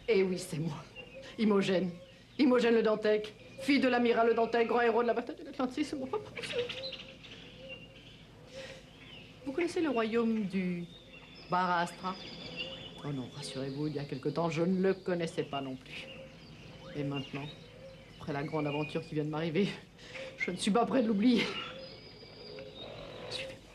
Eh oui, c'est moi. Imogène. Imogène le Dantec. Fille de l'amiral le Dantec, grand héros de la bataille de l'Atlantique, c'est mon papa. Vous connaissez le royaume du Barastra? Oh non, rassurez-vous, il y a quelque temps, je ne le connaissais pas non plus. Et maintenant, après la grande aventure qui vient de m'arriver, je ne suis pas près de l'oublier. Suivez-moi.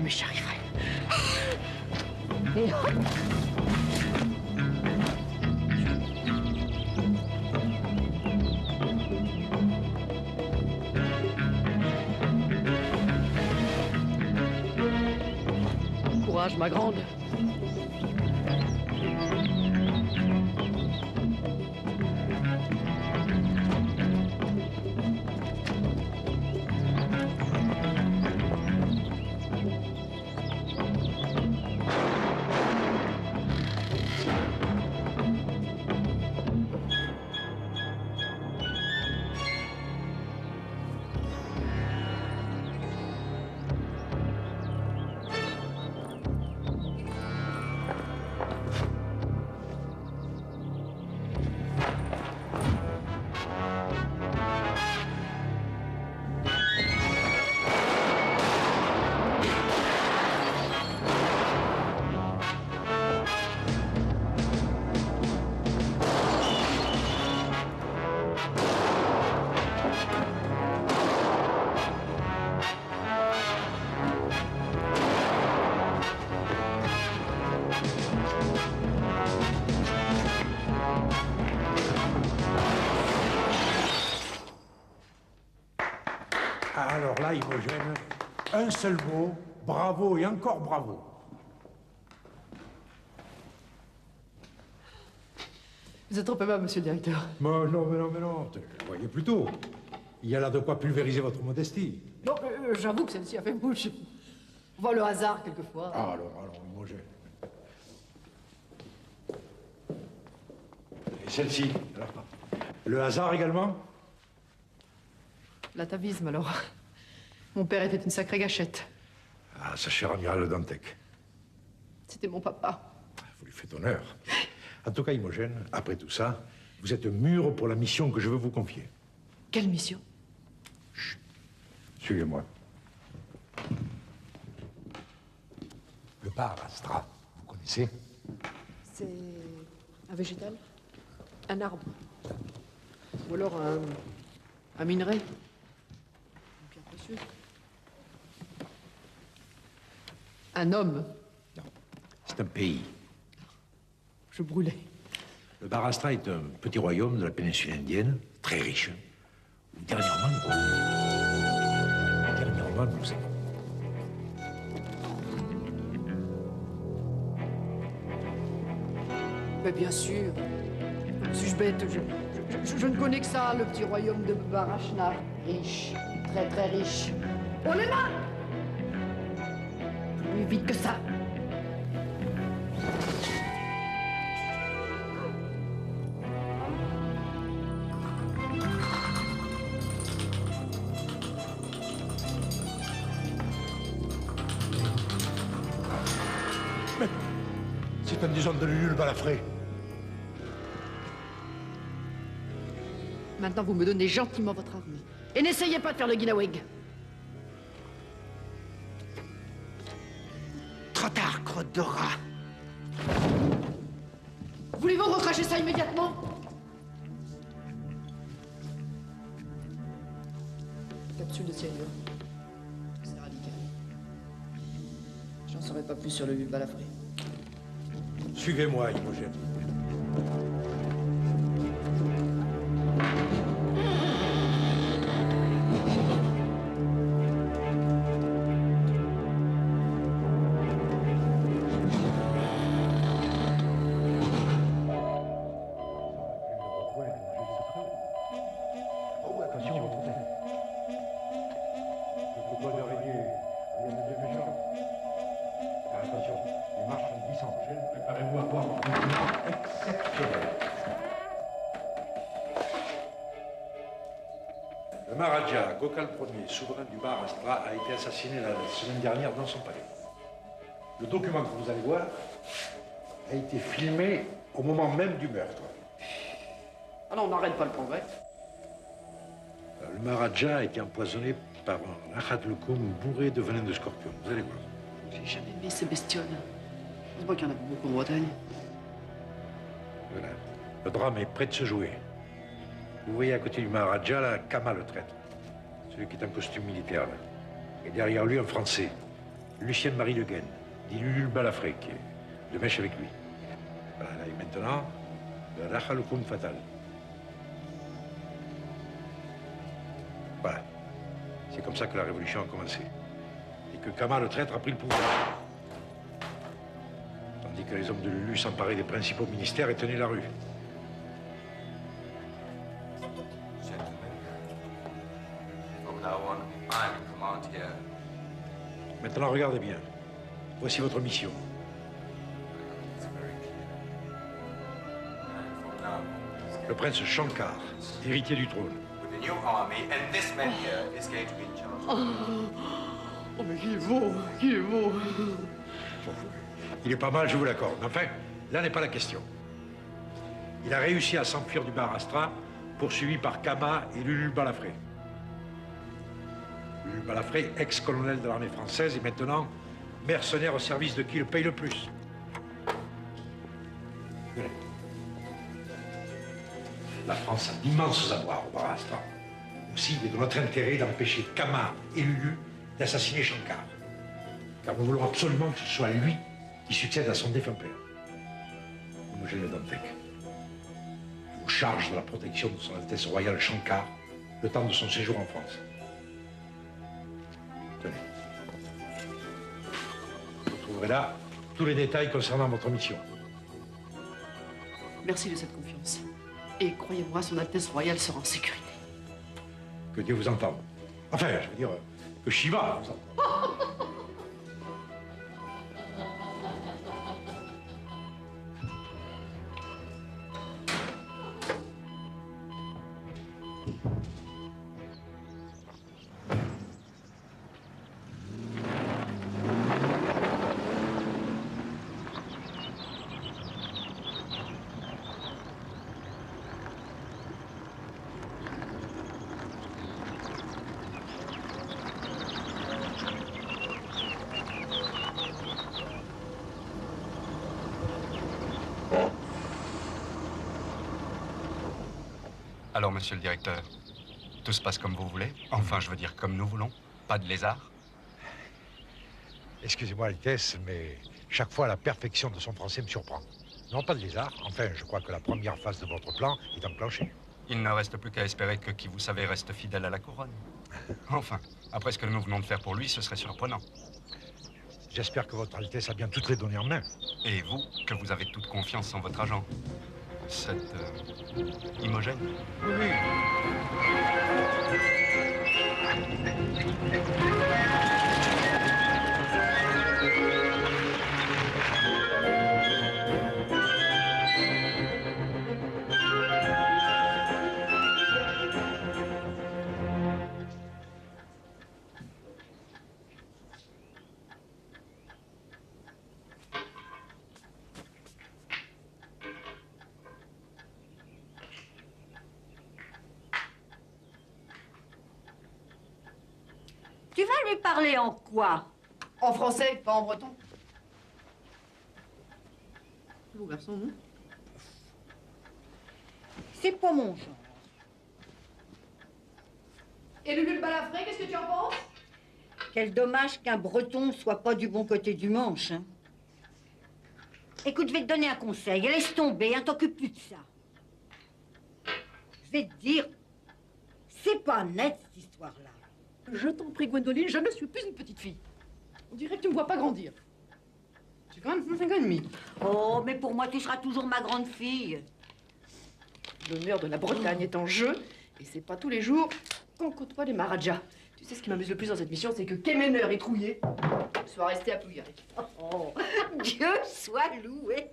Mais j'y arriverai. Et hop. Courage, ma grande. Alors là, Imogène, un seul mot, bravo et encore bravo. Vous êtes trop aimable, monsieur le directeur. Mais non, voyez plutôt. Il y a là de quoi pulvériser votre modestie. Non, j'avoue que celle-ci a fait bouche. On voit le hasard, quelquefois. Ah, alors, moi j'ai... Et celle-ci, alors, le hasard également? L'atavisme, alors. Mon père était une sacrée gâchette. Ah, sa chère amiral Dantec. C'était mon papa. Vous lui faites honneur. En tout cas, Imogène, après tout ça, vous êtes mûr pour la mission que je veux vous confier. Quelle mission? Chut. Suivez-moi. Le bar Astra, vous connaissez? C'est un végétal? Un arbre? Ou alors un minerai? Une pierre précieuse? Un homme? Non, c'est un pays. Je brûlais. Le Barastra est un petit royaume de la péninsule indienne, très riche, où dernièrement, nous savons. Mais bien sûr. Suis-je bête? Je ne connais que ça, le petit royaume de Barachna. Riche, très très riche. On les mains! Plus vite que ça. Mais c'est un disant de Lulu le balafré. Maintenant, vous me donnez gentiment votre armée. Et n'essayez pas de faire le guinaweg. Trop tard, crotte de rat. Voulez-vous recracher ça immédiatement? Capsule de cyanure. C'est radical. J'en saurais pas plus sur le balafré. Suivez-moi, Imogène. Le Maharaja Gokal Ier, souverain du Maharashtra, a été assassiné la semaine dernière dans son palais. Le document que vous allez voir a été filmé au moment même du meurtre. Ah non, on n'arrête pas le progrès. Le Maharaja a été empoisonné par un Achadlukum bourré de venin de scorpion. Vous allez voir. J'ai jamais aimé ces bestioles. C'est pas qu'il y en a beaucoup en Bretagne. Voilà. Le drame est prêt de se jouer. Vous voyez à côté du Maharaja, là, Kama le traître. Celui qui est en costume militaire, là. Et derrière lui, un Français, Lucien Marie Le Guen, dit Lulu le balafré, qui est de mèche avec lui. Voilà, là, et maintenant, le Rachalukum fatal. Voilà. C'est comme ça que la révolution a commencé. Et que Kama le traître a pris le pouvoir. Tandis que les hommes de Lulu s'emparaient des principaux ministères et tenaient la rue. Maintenant, regardez bien. Voici votre mission. Le prince Shankar, héritier du trône. Oh, mais qui est beau, qui est beau. Il est pas mal, je vous l'accorde. Enfin, là n'est pas la question. Il a réussi à s'enfuir du Maharashtra, poursuivi par Kama et Lulu Balafré. Lulu Balafré, ex-colonel de l'armée française et maintenant mercenaire au service de qui le paye le plus. Venez. La France a d'immenses avoirs au Maharashtra. Aussi, il est de notre intérêt d'empêcher Kama et Lulu d'assassiner Shankar. Car nous voulons absolument que ce soit lui qui succède à son défunt père. Imogène Dantec. Je vous charge de la protection de son Altesse royale Shankar le temps de son séjour en France. Tenez. Vous trouverez là tous les détails concernant votre mission. Merci de cette confiance. Et croyez-moi, son Altesse Royale sera en sécurité. Que Dieu vous entende. Enfin, je veux dire, que Shiva vous entende. Alors, monsieur le directeur, tout se passe comme vous voulez? Enfin, je veux dire, comme nous voulons. Pas de lézard? Excusez-moi, Altesse, mais chaque fois la perfection de son français me surprend. Non, pas de lézard. Enfin, je crois que la première phase de votre plan est enclenchée. Il ne reste plus qu'à espérer que qui vous savez reste fidèle à la couronne. Enfin, après ce que nous venons de faire pour lui, ce serait surprenant. J'espère que votre Altesse a bien toutes les données en main. Et vous, que vous avez toute confiance en votre agent. Cette... Imogène? Oui, oui. Tu vas lui parler en quoi? En français, pas en breton. Beau garçon, non? C'est pas mon genre. Et Lulu le balafré, qu'est-ce que tu en penses? Quel dommage qu'un breton soit pas du bon côté du manche, hein. Écoute, je vais te donner un conseil. Laisse tomber, hein, t'occupe plus de ça. Je vais te dire, c'est pas net, cette histoire-là. Je t'en prie, Gwendoline, je ne suis plus une petite fille. On dirait que tu me vois pas grandir. J'ai quand même 5 ans et demi. Oh, mais pour moi, tu seras toujours ma grande fille. L'honneur de la Bretagne est en jeu, et c'est pas tous les jours qu'on côtoie les Maharajas. Tu sais ce qui m'amuse le plus dans cette mission, c'est que Kemener est trouillé soit resté à Pouillerac. Oh, Dieu soit loué.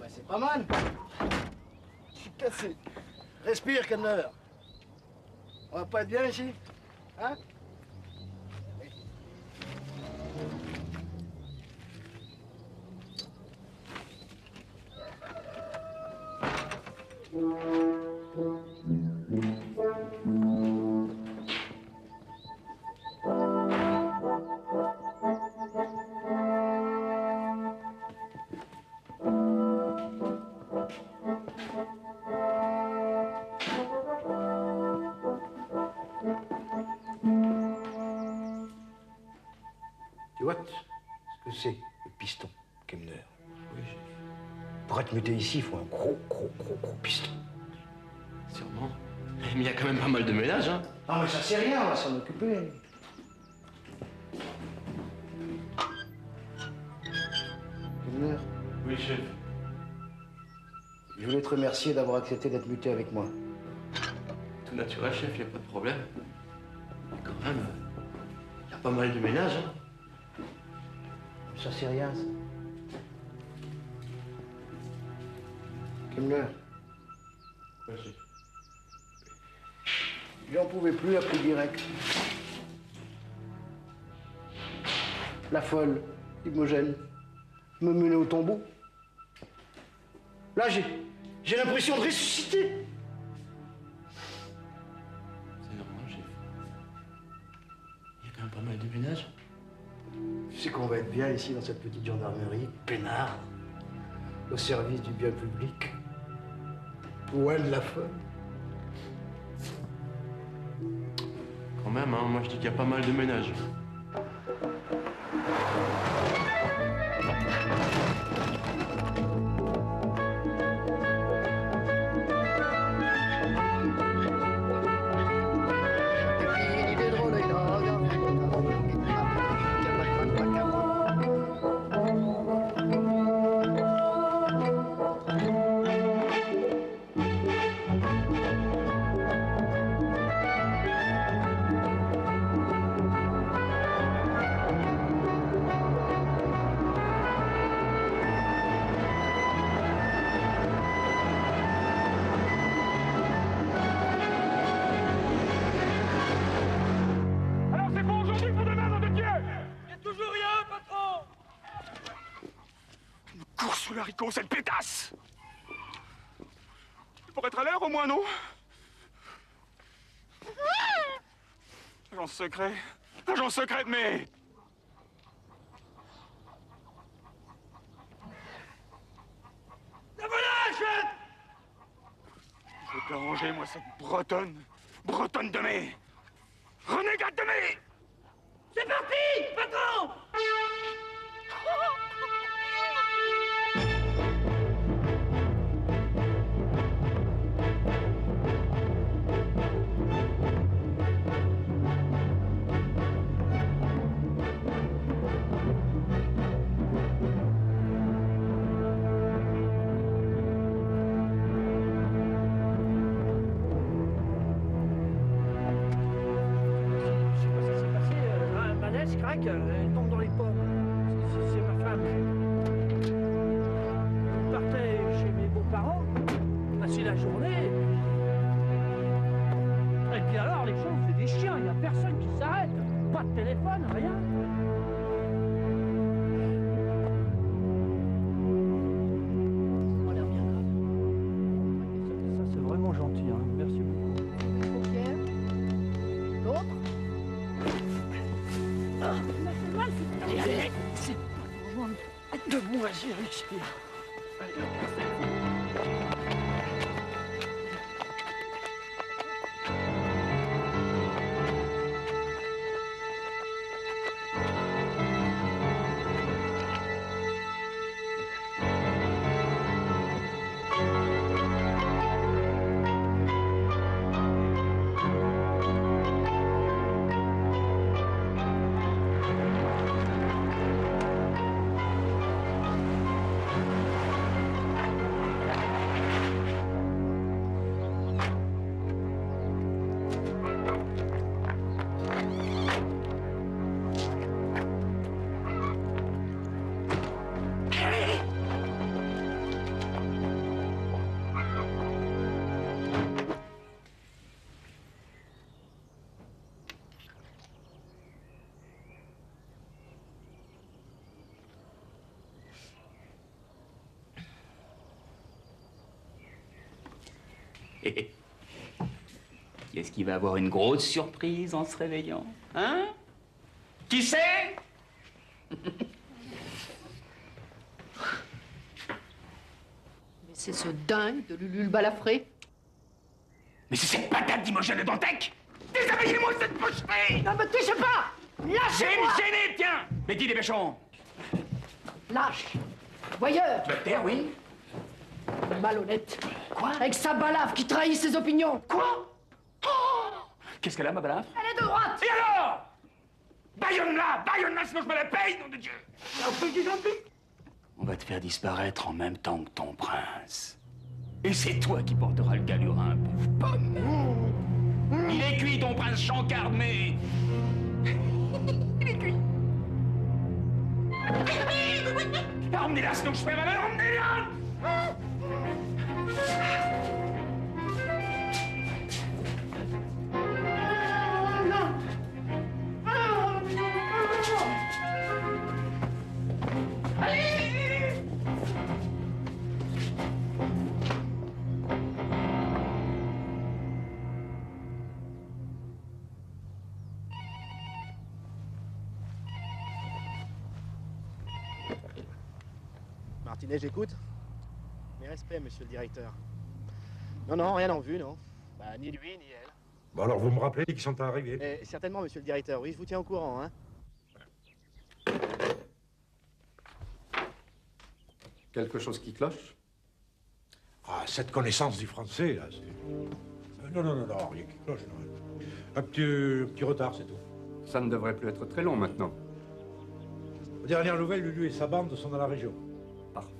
C'est pas mal. Je suis cassé. Respire, Kenner. On va pas être bien ici? Hein? Tu vois ce que c'est, le piston, Kemner? Oui, pour être muté ici, il faut un gros piston. Sûrement. Mais il y a quand même pas mal de ménage, hein? Ah, mais ça c'est rien, on va s'en occuper. Kemner, Oui, chef. je voulais te remercier d'avoir accepté d'être muté avec moi. Tout naturel, chef, il n'y a pas de problème. Mais quand même, il y a pas mal de ménage, hein? Ça c'est rien, ça. Kemner, Ouais, chef. j'en pouvais plus après direct. La folle, Imogène, me mener au tombeau. Là, j'ai l'impression de ressusciter. bien pas mal de ménage. Tu sais qu'on va être bien ici dans cette petite gendarmerie, peinard, au service du bien public. Loin de la faune. Quand même, hein, moi je dis qu'il y a pas mal de ménage. Sous le haricot, cette pétasse! Pour être à l'heure, au moins, non? Agent secret. Agent secret, mais... La volage! Je vais te l'arranger, moi, cette bretonne. Bretonne de mai. Renégate de mai! C'est parti, patron! Elle tombe dans les pommes. C'est ma femme. Je partais chez mes beaux-parents, passer la journée. Et puis alors, les gens, c'est des chiens, il n'y a personne qui s'arrête. Pas de téléphone, rien. On a l'air bien grave. Ça, c'est vraiment gentil, hein. Merci beaucoup. Paupières. D'autres? Allez, allez, c'est pas pour rejoindre demoiselle ici. Qui est-ce qui va avoir une grosse surprise en se réveillant? Hein? Qui c'est? Mais c'est ce dingue de Lulu le balafré. Mais c'est cette patate d'Imogène de Dantec! Déshabillez-moi cette pocherie! Non, me touchez pas! J'ai Lâchez-moi! me gêner, tiens! Betty Dépêchon! Lâche! Voyeur! Tu vas te taire, oui? Malhonnête! Quoi? Avec sa balafre qui trahit ses opinions! Quoi? Qu'est-ce qu'elle a, ma balafre? Elle est de droite! Et alors? Baïonne-la, sinon je me la paye, nom de Dieu! On va te faire disparaître en même temps que ton prince. Et c'est toi qui porteras le galurin, pauvre pomme. Il est cuit, ton prince Chancard, mais... Il est cuit. Emmenez-la, sinon je fais malheur, emmenez-la! Martinet, j'écoute. Mes respects, monsieur le directeur. Non, non, rien en vue, non. Bah, ni lui, ni elle. Bon, alors, vous me rappelez qu'ils sont arrivés. Certainement, monsieur le directeur. Oui, je vous tiens au courant, hein. Quelque chose qui cloche? Ah, cette connaissance du français, là, c'est... Non, non, non, non, rien qui cloche, non. Un petit retard, c'est tout. Ça ne devrait plus être très long maintenant. Aux dernières nouvelles, Lulu et sa bande sont dans la région. Parfait.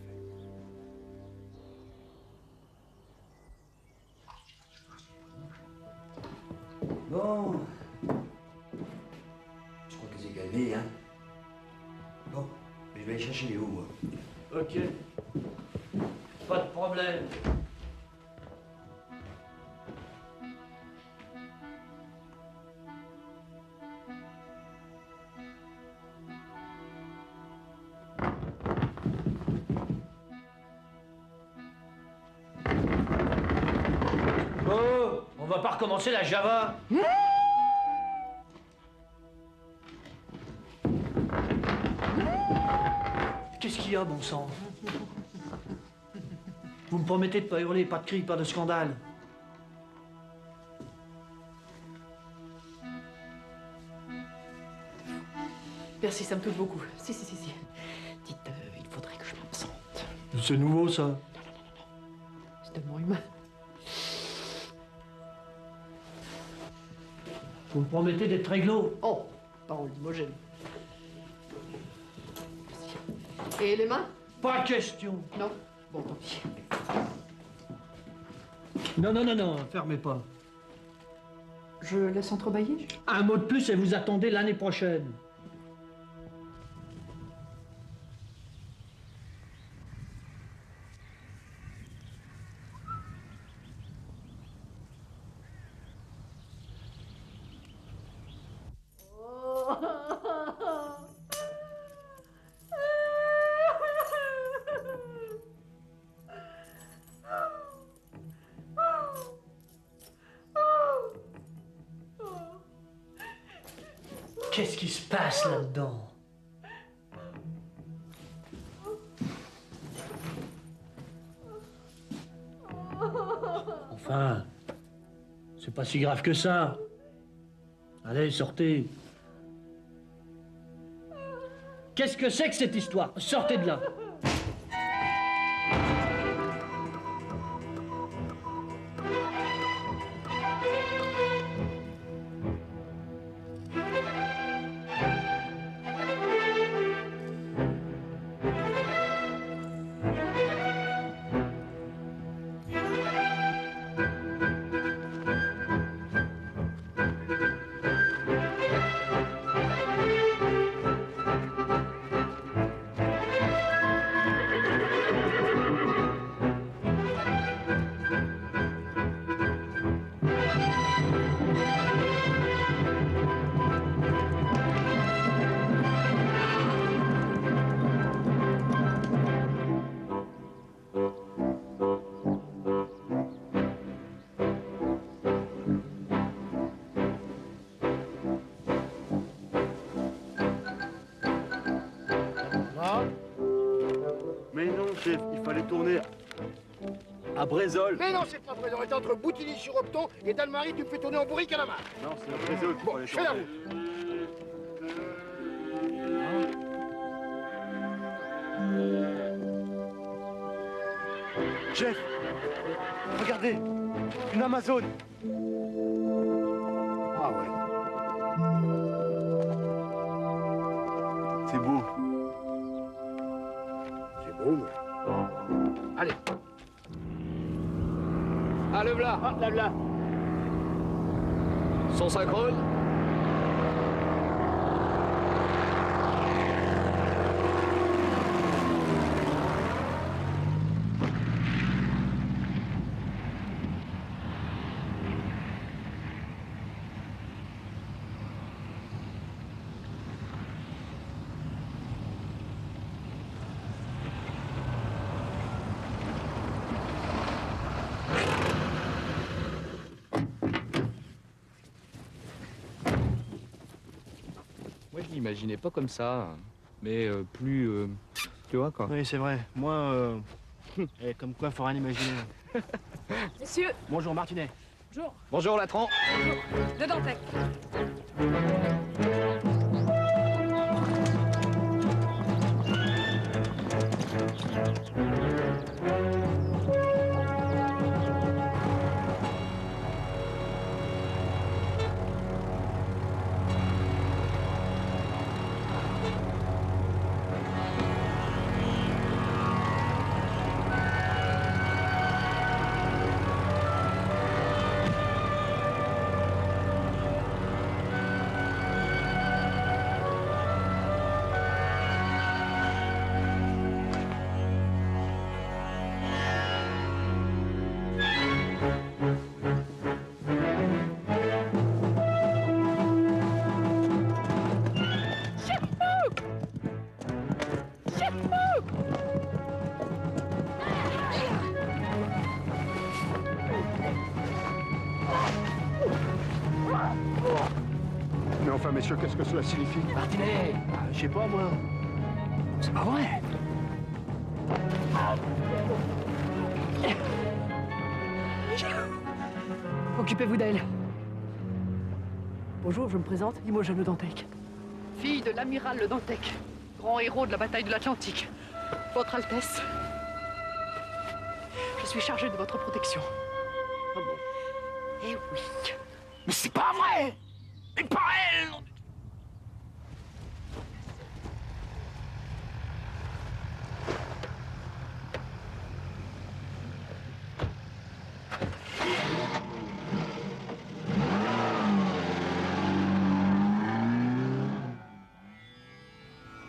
Bon. Je crois que c'est calmé, hein. Bon, mais je vais aller chercher Léo, moi. Ok. Pas de problème. Oh, on va pas recommencer la Java. Qu'est-ce qu'il y a, bon sang? Vous me promettez de pas hurler, pas de cris, pas de scandale. Merci, ça me touche beaucoup. Si. Dites, il faudrait que je m'absente. C'est nouveau, ça. C'est tellement humain. Vous me promettez d'être réglo. Oh, pas en limogène. Merci. Et les mains? Pas question. Non? Bon, tant pis. Non, fermez pas. Je laisse entrebâiller? Un mot de plus et vous attendez l'année prochaine. Qu'est-ce qui se passe là-dedans? Enfin, c'est pas si grave que ça. Allez, sortez. Qu'est-ce que c'est que cette histoire? Sortez de là. Mais non, chef, il fallait tourner à Brézol. Mais non, c'est pas vrai. On est entre Boutigny-sur-Opton et Dalmarie, tu me fais tourner en bourrique à la main. Non, c'est à Brézol qu'il Bon, fallait je fais la tourner. route. Chef, regardez, une Amazone. Ah ouais. C'est beau. C'est beau, mais... Allez. Ah, le v'là. Ah, là, là. Son synchrone. Moi, je l'imaginais pas comme ça, mais plus Tu vois, quoi. Oui, c'est vrai. Moi, comme quoi, faut rien imaginer. Messieurs. Bonjour, Martinet. Bonjour. Bonjour, Latran. Bonjour. De Dantec. Mais enfin, messieurs, qu'est-ce que cela signifie? Martinet, je sais pas, moi. C'est pas vrai. Occupez-vous d'elle. Bonjour, je me présente, Imogen Le Dantec. Fille de l'amiral Le Dantec, grand héros de la bataille de l'Atlantique. Votre Altesse, je suis chargée de votre protection. Ah bon? Eh oui. Mais c'est pas vrai! Mais pas elle! nom de-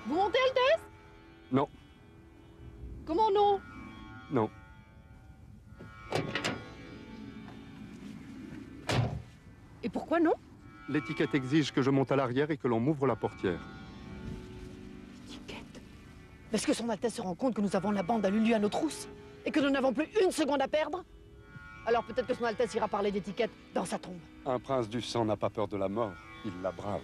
Vous montez, Altesse? Non, Comment non? non. Et pourquoi non? L'étiquette exige que je monte à l'arrière et que l'on m'ouvre la portière. Est-ce que son Altesse se rend compte que nous avons la bande à Lulu à nos trousses? Et que nous n'avons plus une seconde à perdre? Alors peut-être que son Altesse ira parler d'étiquette dans sa tombe. Un prince du sang n'a pas peur de la mort, il la brave.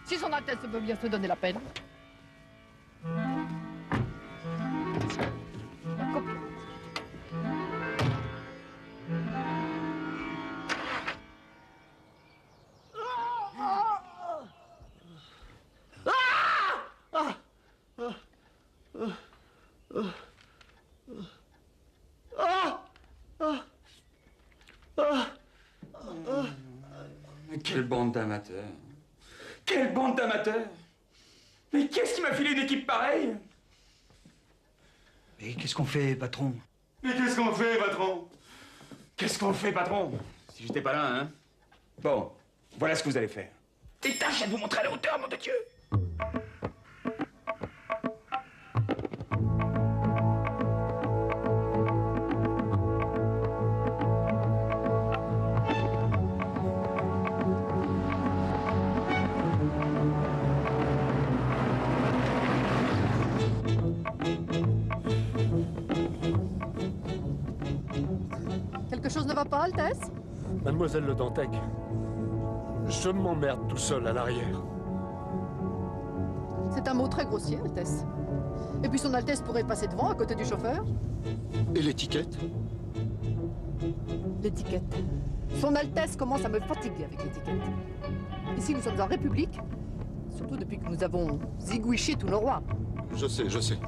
Si son Altesse veut bien se donner la peine. Quelle bande d'amateurs! Quelle bande d'amateurs! Mais qu'est-ce qui m'a filé une équipe pareille? Et qu'est-ce qu'on fait, patron? Mais qu'est-ce qu'on fait, patron? Qu'est-ce qu'on fait, patron? Si j'étais pas là, hein? Bon, voilà ce que vous allez faire. Et tâchez de vous montrer à la hauteur, nom de Dieu! Quelque chose ne va pas, Altesse? Mademoiselle Le Dantec, je m'emmerde tout seul à l'arrière. C'est un mot très grossier, Altesse. Et puis son Altesse pourrait passer devant, à côté du chauffeur. Et l'étiquette? L'étiquette. Son Altesse commence à me fatiguer avec l'étiquette. Ici, nous sommes en République, surtout depuis que nous avons zigouiché tous nos rois. Je sais, je sais.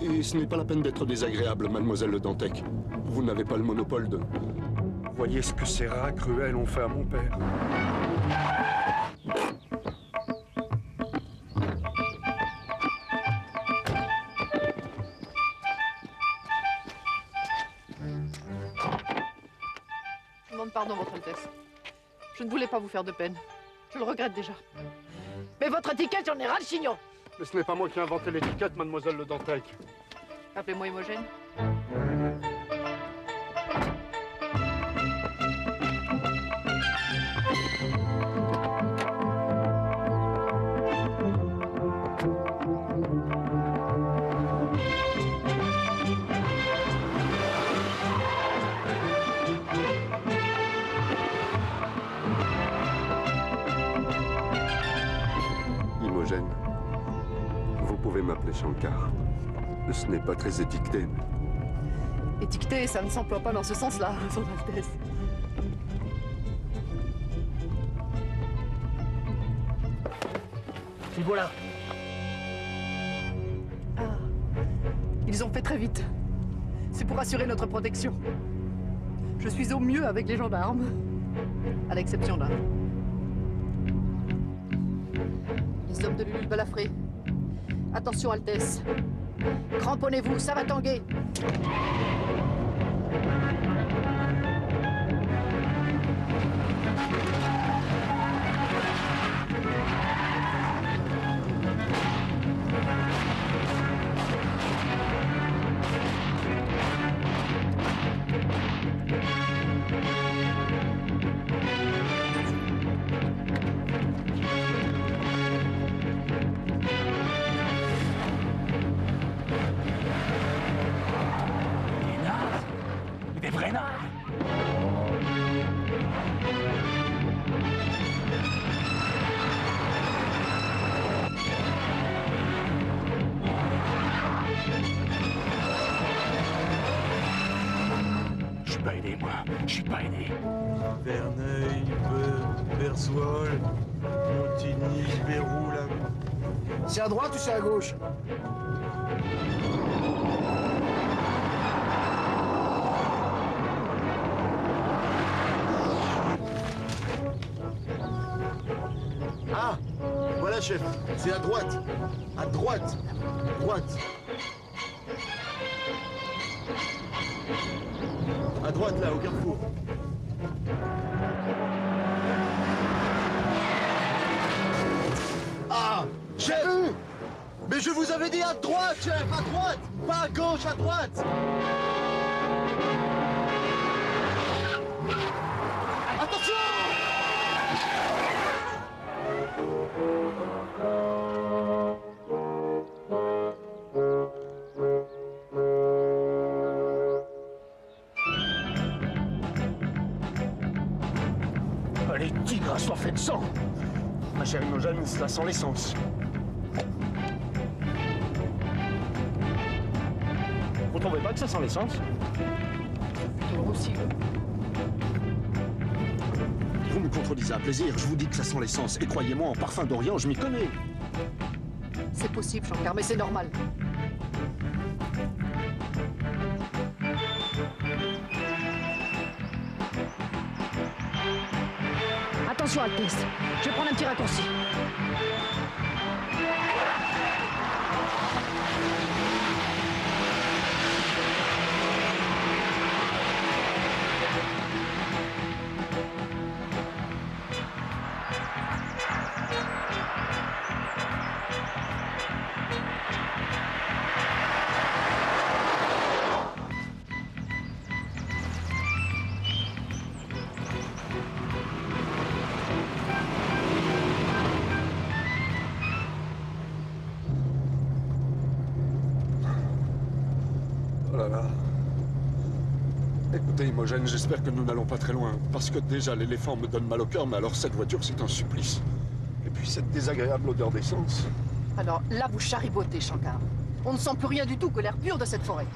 Et ce n'est pas la peine d'être désagréable, mademoiselle Le Dantec. Vous n'avez pas le monopole de... Voyez ce que ces rats cruels ont fait à mon père. Je demande pardon, Votre Altesse. Je ne voulais pas vous faire de peine. Je le regrette déjà. Mais votre étiquette, j'en ai ras le chignon. Mais ce n'est pas moi qui ai inventé l'étiquette, mademoiselle Le Dantec. Appelez-moi Imogène. pouvez m'appeler Shankar. Ce n'est pas très étiqueté. Étiqueté, ça ne s'emploie pas dans ce sens-là, Son Altesse. Et voilà. Ah, ils ont fait très vite. C'est pour assurer notre protection. Je suis au mieux avec les gendarmes, à l'exception d'un. Les hommes de l'Ulule Balafré. Attention, Altesse. Cramponnez-vous, ça va tanguer. Des vrais nards. Je suis pas aidé, moi. Je suis pas aidé. Verneuil, Versol, Montigny, Bérou, là. C'est à droite ou c'est à gauche? Ah, voilà, chef. C'est à droite. À droite. Droite. À droite, là, au carrefour. Ah, chef! Mais je vous avais dit à droite, chef, à droite! Pas à gauche, à droite! Attention! Les tigres assoiffés de sang. Ma chère Imogen, cela sent l'essence. Vous trouvez pas que ça sent l'essence? Aussi. Vous me contredisez à plaisir, je vous dis que ça sent l'essence. Et croyez-moi, en parfum d'Orient, je m'y connais. C'est possible, Shankar, mais c'est normal. Attention, Altesse. Je vais prendre un petit raccourci. Oh là là. Écoutez, Imogen, j'espère que nous n'allons pas très loin. Parce que déjà, l'éléphant me donne mal au cœur, mais alors cette voiture, c'est un supplice. Et puis cette désagréable odeur d'essence. Alors là, vous charibotez, Shankar. On ne sent plus rien du tout que l'air pur de cette forêt.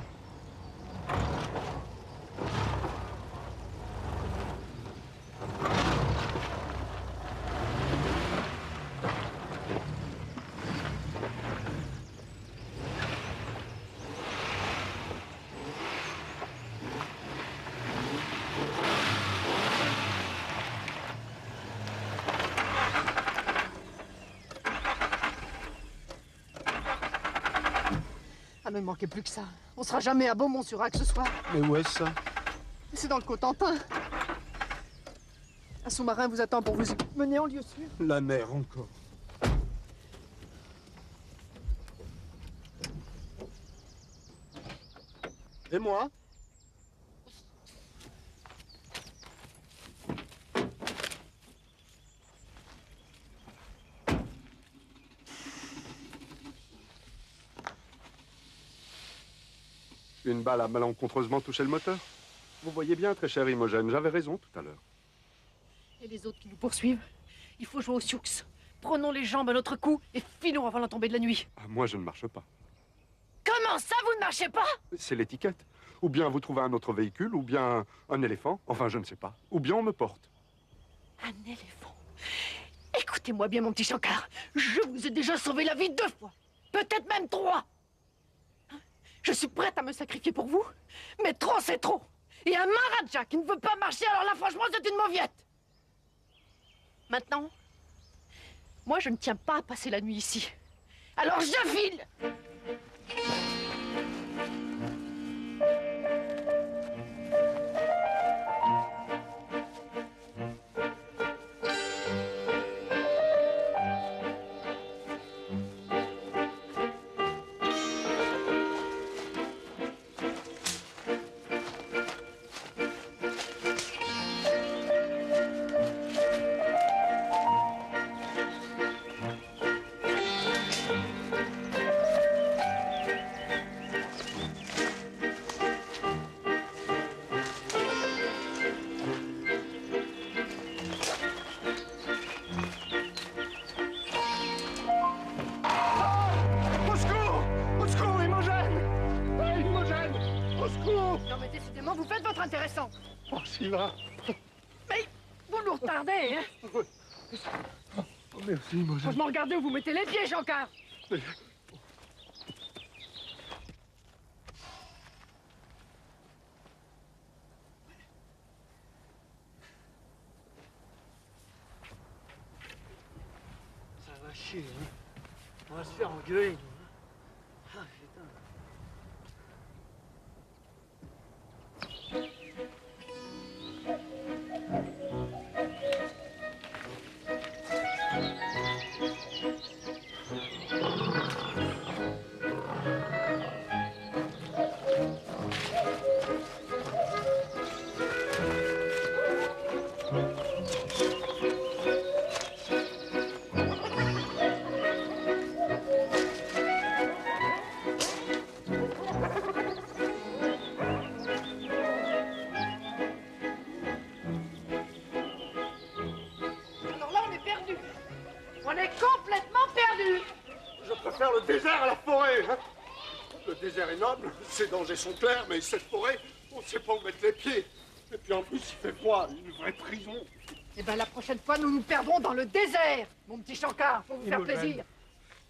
Ah, ne manquez plus que ça. On sera jamais à Beaumont-sur-Axe ce soir. Mais où est-ce ça? C'est dans le Cotentin. Un sous-marin vous attend pour vous mener en lieu sûr. La mer encore. Et moi? Une balle a malencontreusement touché le moteur. Vous voyez bien, très cher Imogen, j'avais raison tout à l'heure. Et les autres qui nous poursuivent, il faut jouer aux sioux. prenons les jambes à notre cou et filons avant la tombée de la nuit. Ah, moi, je ne marche pas. Comment ça, vous ne marchez pas? C'est l'étiquette. Ou bien vous trouvez un autre véhicule, ou bien un éléphant. Enfin, je ne sais pas. Ou bien on me porte. Un éléphant? Écoutez-moi bien, mon petit Shankar. Je vous ai déjà sauvé la vie 2 fois. Peut-être même 3. Je suis prête à me sacrifier pour vous, mais trop, c'est trop. Et un Maharaja qui ne veut pas marcher, alors là, franchement, c'est une mauviette. Maintenant, moi, je ne tiens pas à passer la nuit ici. Alors, je file! Non mais décidément, vous faites votre intéressant. Oh, Shiva. Mais vous nous retardez, hein? Oh, merci, Imogen. Franchement, regardez où vous mettez les pieds, Shankar. Ça va chier, hein. On va se faire engueuler, nous. Hein. Ah, putain. Alors là, on est perdu. On est complètement perdu. Je préfère le désert à la forêt. Hein. Le désert est noble, ses dangers sont clairs, mais cette forêt, on ne sait pas où mettre les pieds. Et puis en plus, il fait froid, une vraie prison. Eh ben la prochaine fois, nous nous perdrons dans le désert, mon petit Shankar, pour vous faire Imogen. plaisir.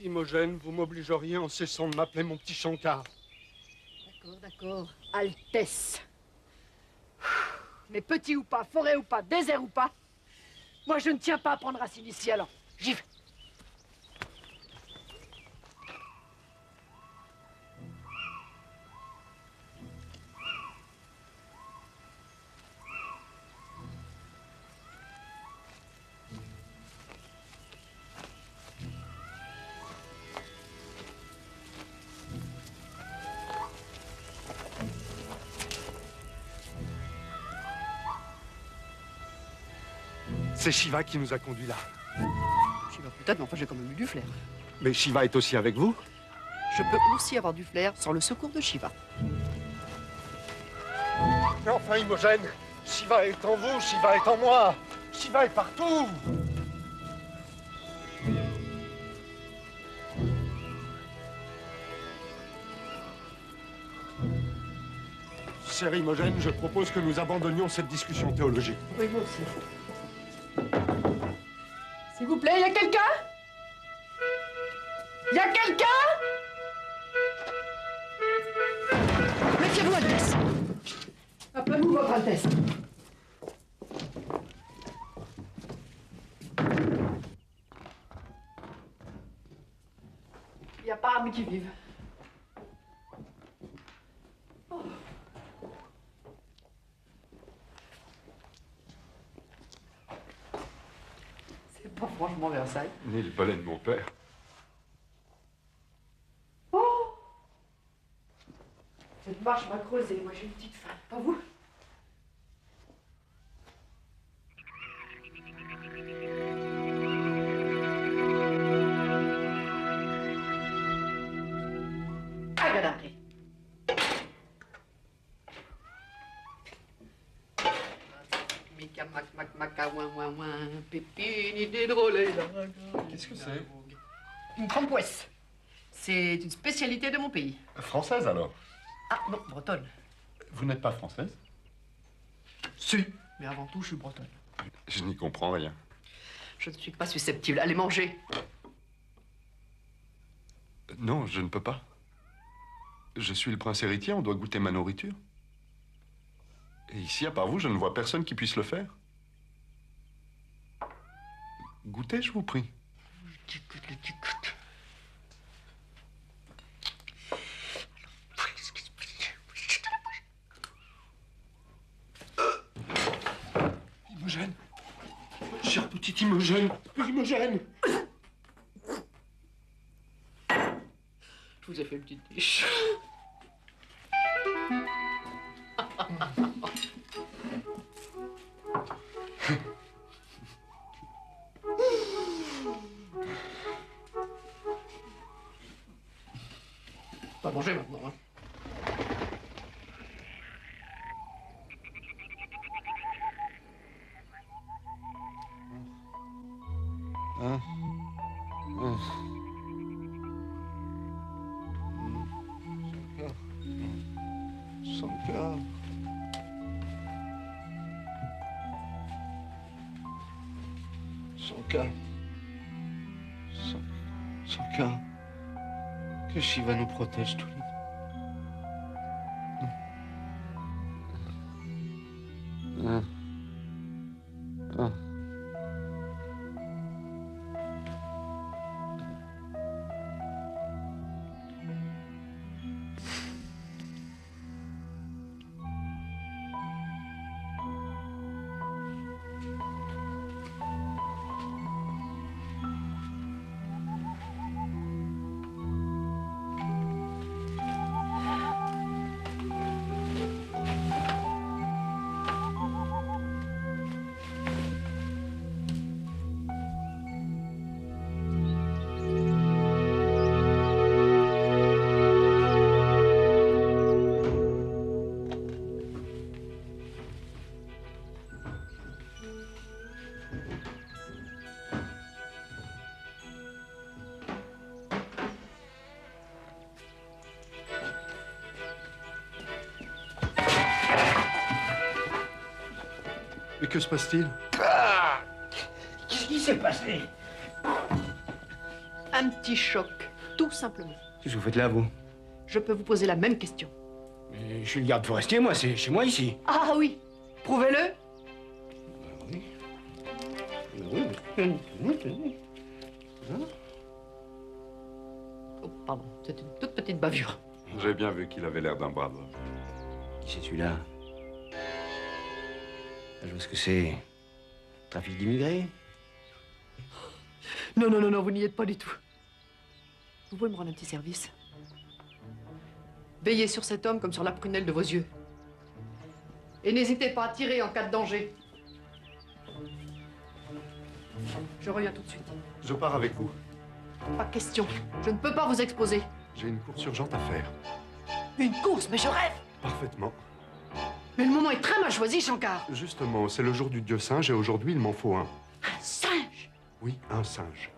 Imogen, vous m'obligeriez en cessant de m'appeler mon petit Shankar. D'accord, d'accord. Altesse. Mais petit ou pas, forêt ou pas, désert ou pas, moi je ne tiens pas à prendre racine ici, alors j'y vais. C'est Shiva qui nous a conduits là. Shiva peut-être, mais enfin j'ai quand même eu du flair. Mais Shiva est aussi avec vous? Je peux aussi avoir du flair sans le secours de Shiva. Mais enfin, Imogen, Shiva est en vous, Shiva est en moi. Shiva est partout. Chère Imogen, je propose que nous abandonnions cette discussion théologique. Oui, moi aussi. S'il vous plaît, il y a quelqu'un? Il y a quelqu'un? Méfiez-vous, Altesse. Appelez-vous, Votre Altesse. Il n'y a pas âme qui vive. Oh. C'est pas franchement Versailles. Ni le palais de mon père. Oh! Cette marche m'a creusé. Moi, j'ai une petite faim. Pas vous? Agadamré. Mica, mac, mac, maca, ouin, ouin, ouin, pépine, idée drôle. Qu'est-ce que c'est? Une crampouesse. C'est une spécialité de mon pays. Française, alors? Ah, non, bretonne. Vous n'êtes pas française? Si, mais avant tout, je suis bretonne. Je n'y comprends rien. Je ne suis pas susceptible. Allez manger. Non, je ne peux pas. Je suis le prince héritier, on doit goûter ma nourriture. Et ici, à part vous, je ne vois personne qui puisse le faire. Goûtez, je vous prie. Imogène. Cher petit Imogène. Imogène. Je vous ai fait une petite niche. On va manger maintenant, hein. Hein? Shankar. Shankar. Shankar. Que Shiva nous protège tous les deux. Mais que se passe-t-il? Qu'est-ce qui s'est passé? Un petit choc, tout simplement. Qu'est-ce que vous faites là, vous? Je peux vous poser la même question. Mais je suis le garde forestier, moi, c'est chez moi ici. Ah oui, prouvez-le. Oh, pardon, c'est une toute petite bavure. J'ai bien vu qu'il avait l'air d'un brave homme. Qui c'est celui-là? Je vois ce que c'est. Trafic d'immigrés? Non, non, non, non, vous n'y êtes pas du tout. Vous pouvez me rendre un petit service? Veillez sur cet homme comme sur la prunelle de vos yeux. Et n'hésitez pas à tirer en cas de danger. Je reviens tout de suite. Je pars avec vous. Pas question. Je ne peux pas vous exposer. J'ai une course urgente à faire. Une course, mais je rêve. Parfaitement. Mais le moment est très mal choisi, Shankar. Justement, c'est le jour du dieu singe et aujourd'hui, il m'en faut un. Un singe? Oui, un singe.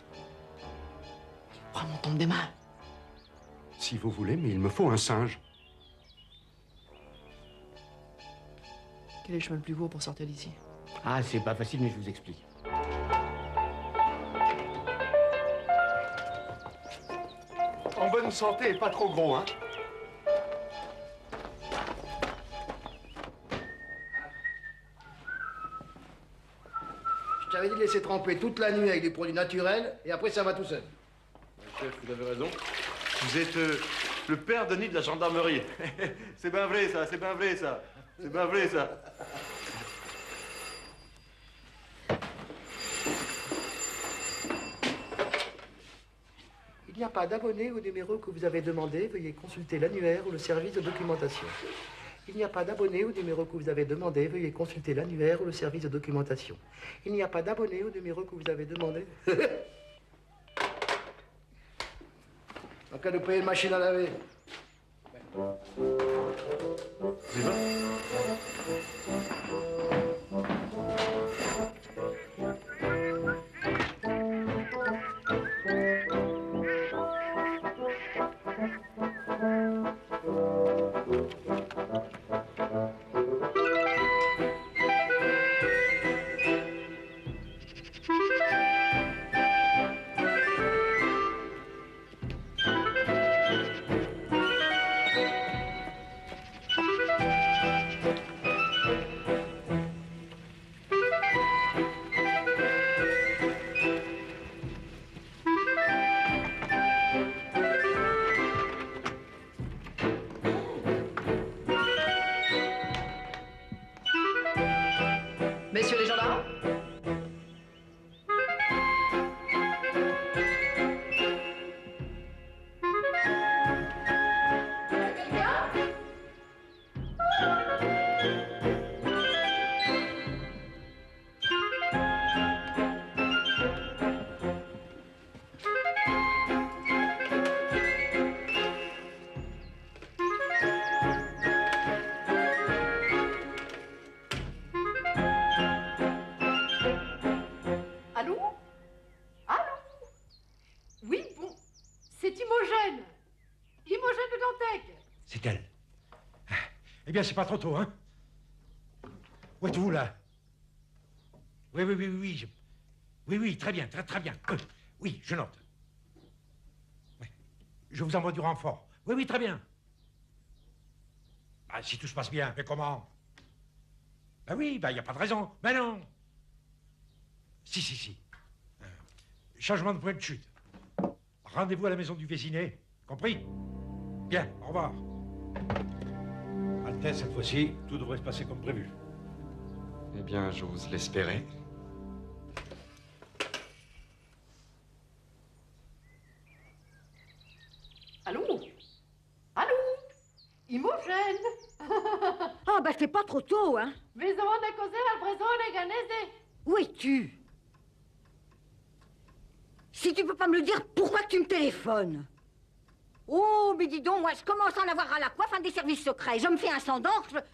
Prends mon tombe des mains. Si vous voulez, mais il me faut un singe. Quel est le chemin le plus court pour sortir d'ici? Ah, c'est pas facile, mais je vous explique. En bonne santé et pas trop gros, hein? Je t'avais dit de laisser tremper toute la nuit avec des produits naturels, et après ça va tout seul. Chef, vous avez raison. Vous êtes le père Denis de la gendarmerie. C'est bien vrai, ça, c'est bien vrai, ça. C'est bien vrai, ça. Il n'y a pas d'abonné au numéro que vous avez demandé. Veuillez consulter l'annuaire ou le service de documentation. Il n'y a pas d'abonné au numéro que vous avez demandé. Veuillez consulter l'annuaire ou le service de documentation. Il n'y a pas d'abonné au numéro que vous avez demandé. En cas de payer une machine à laver. Messieurs les gendarmes. Allô? Allô? Oui, bon, c'est Imogène. Imogène de Dantec. C'est elle. Eh bien, c'est pas trop tôt, hein? Où êtes-vous, là? Oui, oui, oui, oui. Oui, oui, très bien, très bien. Oui, je note. Oui. Je vous envoie du renfort. Oui, oui, très bien. Ah, si tout se passe bien, mais comment? Ben oui, ben, il n'y a pas de raison. Ben non. Si. Changement de point de chute. Rendez-vous à la maison du Vésinet. Compris? Bien, au revoir. Altesse, cette fois-ci, tout devrait se passer comme prévu. Eh bien, j'ose l'espérer. Allô? Allô? Imogène. Ah, bah c'est pas trop tôt, hein. Maison de causer la prison de Ganese. Où es-tu? Si tu peux pas me le dire, pourquoi tu me téléphones? Oh, mais dis donc, moi, je commence à en avoir à la coiffe, des services secrets. Je me fais un sang d'encre,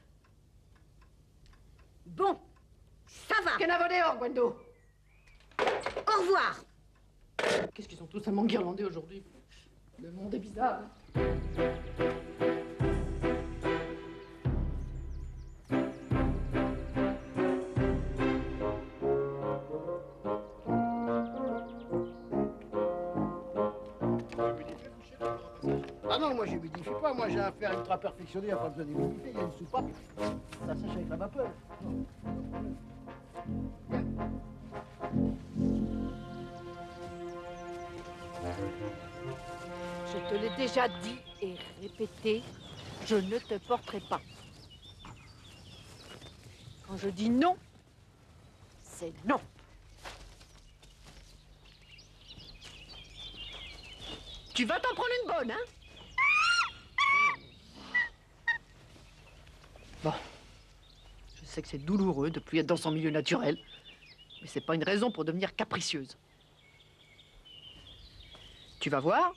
Bon, ça va. Canavoneo, Gwendo. Au revoir. Qu'est-ce qu'ils sont tous à m'enguirlander aujourd'hui? Le monde est bizarre. Ah non, moi j'humidifie pas, moi j'ai un fer ultra perfectionné, il n'y a pas besoin d'humidifier, il y a une soupape, ça sèche avec la vapeur. Je te l'ai déjà dit et répété, je ne te porterai pas. Quand je dis non, c'est non. Tu vas t'en prendre une bonne, hein? Bon, je sais que c'est douloureux de plus être dans son milieu naturel, mais c'est pas une raison pour devenir capricieuse. Tu vas voir,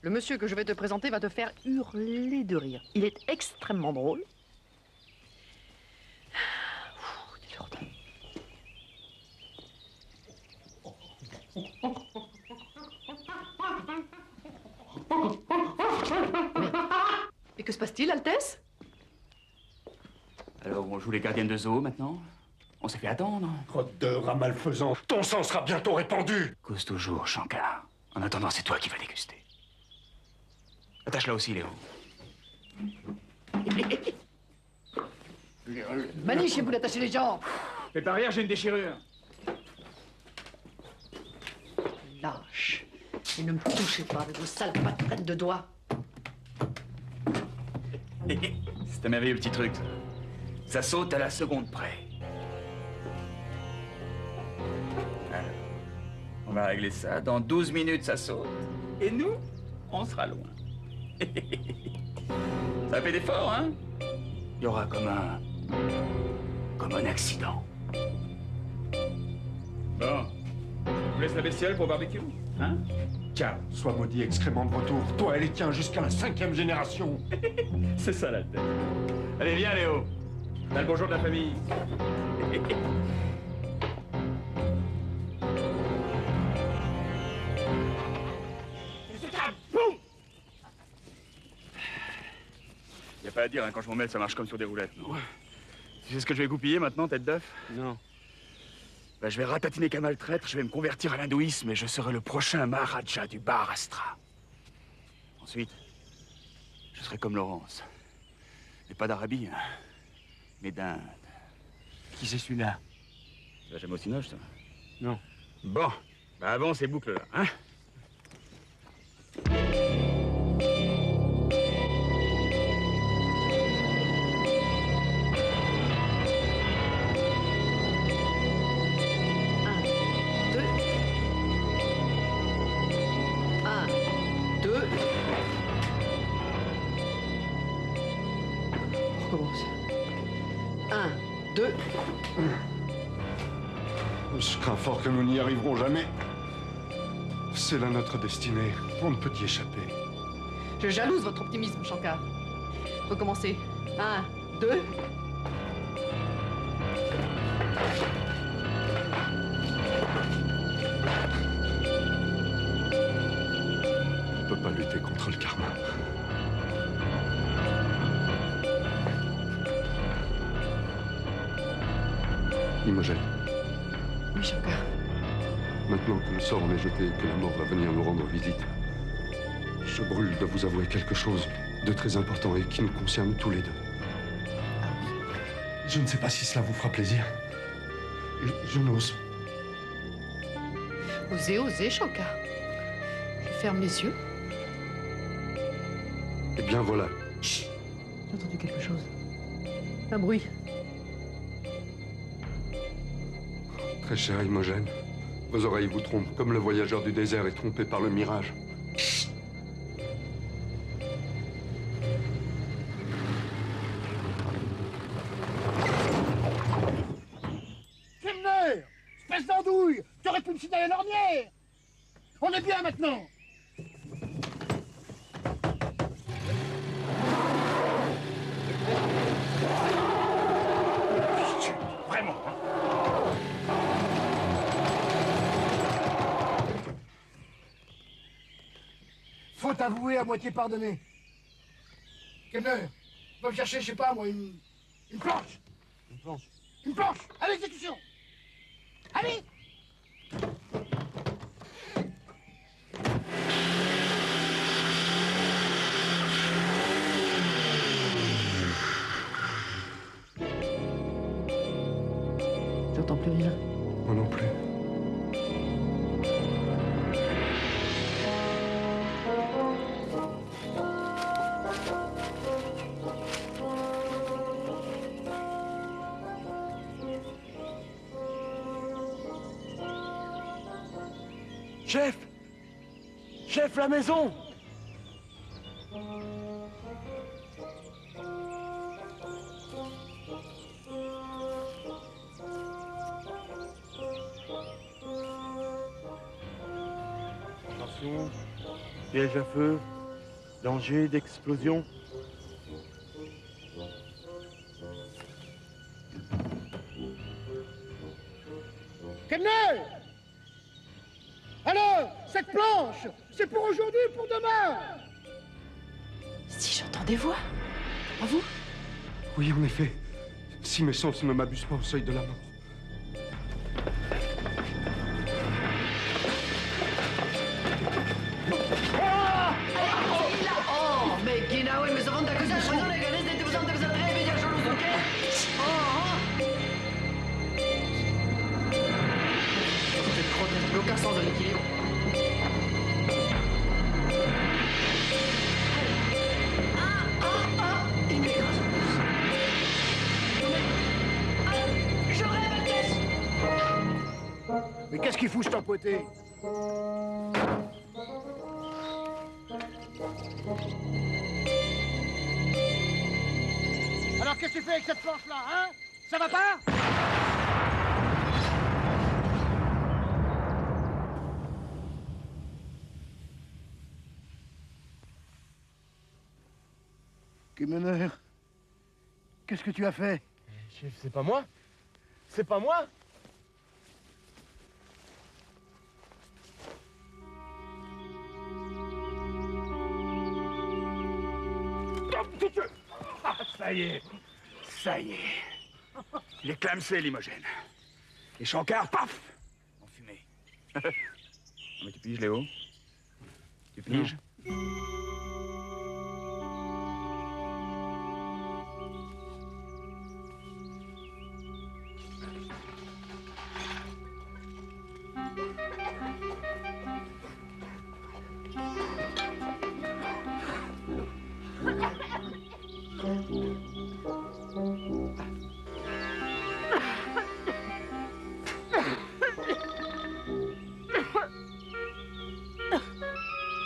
le monsieur que je vais te présenter va te faire hurler de rire. Il est extrêmement drôle. Il est lourd. Et que se passe-t-il, Altesse? Alors, on joue les gardiennes de zoo, maintenant? On s'est fait attendre. Rôdeur à malfaisant, ton sang sera bientôt répandu. Cause toujours, Shankar. En attendant, c'est toi qui vas déguster. Attache-la aussi, Léo. Manichez-vous d'attacher les jambes. Fais pas rire, j'ai une déchirure. Lâche. Et ne me touchez pas avec vos sales pattes pleines de doigts. C'est un merveilleux petit truc, ça. Ça saute à la seconde près. Alors, on va régler ça. Dans 12 minutes, ça saute. Et nous, on sera loin. Ça fait d'efforts, hein? Il y aura comme un accident. Bon. Je vous laisse la bestiole pour barbecue, hein? Tiens, sois maudit excrément de retour. Toi et les tiens jusqu'à la 5e génération. C'est ça, la tête. Allez, viens, Léo. T'as le bonjour de la famille. Y a pas à dire, hein, quand je m'en mêle, ça marche comme sur des roulettes, non? Tu sais ce que je vais goupiller maintenant, tête d'œuf? Non. Ben, je vais ratatiner Kamal traître, je vais me convertir à l'hindouisme et je serai le prochain Maharaja du Maharashtra. Ensuite, je serai comme Laurence. Et pas d'Arabie, hein, mais d'Inde. Qui c'est celui-là? Tu vas jamais au Cinoche, toi? Non. Bon, bah avant ces boucles-là, hein? Je crains fort que nous n'y arriverons jamais. C'est là notre destinée. On ne peut y échapper. Je jalouse votre optimisme, Shankar. Recommencez. 1, 2. On ne peut pas lutter contre le karma. Imogen. Oui, Shankar. Maintenant que le sort en est jeté et que la mort va venir nous rendre visite, je brûle de vous avouer quelque chose de très important et qui nous concerne tous les deux. Je ne sais pas si cela vous fera plaisir. Je n'ose. Osez, osez, Shankar. Je ferme les yeux. Eh bien voilà. Chut. J'ai entendu quelque chose. Un bruit. Très chère Imogen, vos oreilles vous trompent, comme le voyageur du désert est trompé par le mirage. Kemner! Espèce d'andouille! Tu aurais pu me signaler l'ornière! On est bien maintenant! Vraiment, hein? Faute avouée à moitié pardonnée. Kemner, va me chercher, je sais pas moi, une planche. Une planche. Une planche, à l'exécution. Allez! J'entends plus rien. Moi non plus. Chef! Chef, la maison! Attention, piège à feu, danger d'explosion. Kemner! Alors, cette planche, c'est pour aujourd'hui ou pour demain? Si j'entends des voix. À vous? Oui, en effet. Si mes sens ne m'abusent pas au seuil de la mort. Oh, mais Ginawe, me seconde acusación de que desde te usando que se atreve ya solo su qué? Cette grotesque locação de l'équilibre. Il m'écrase. Je rêve, Altesse. Mais qu'est-ce qu'il fout, cet empoté? Alors, qu'est-ce que tu fais avec cette planche-là, hein? Ça va pas? Kemner, qu'est-ce que tu as fait? Chef, c'est pas moi. C'est pas moi. Ah, ça y est. Ça y est. Il est clamsé, Limogène. Et Shankar, paf! En fumée. Non, mais tu piges, Léo? Tu piges?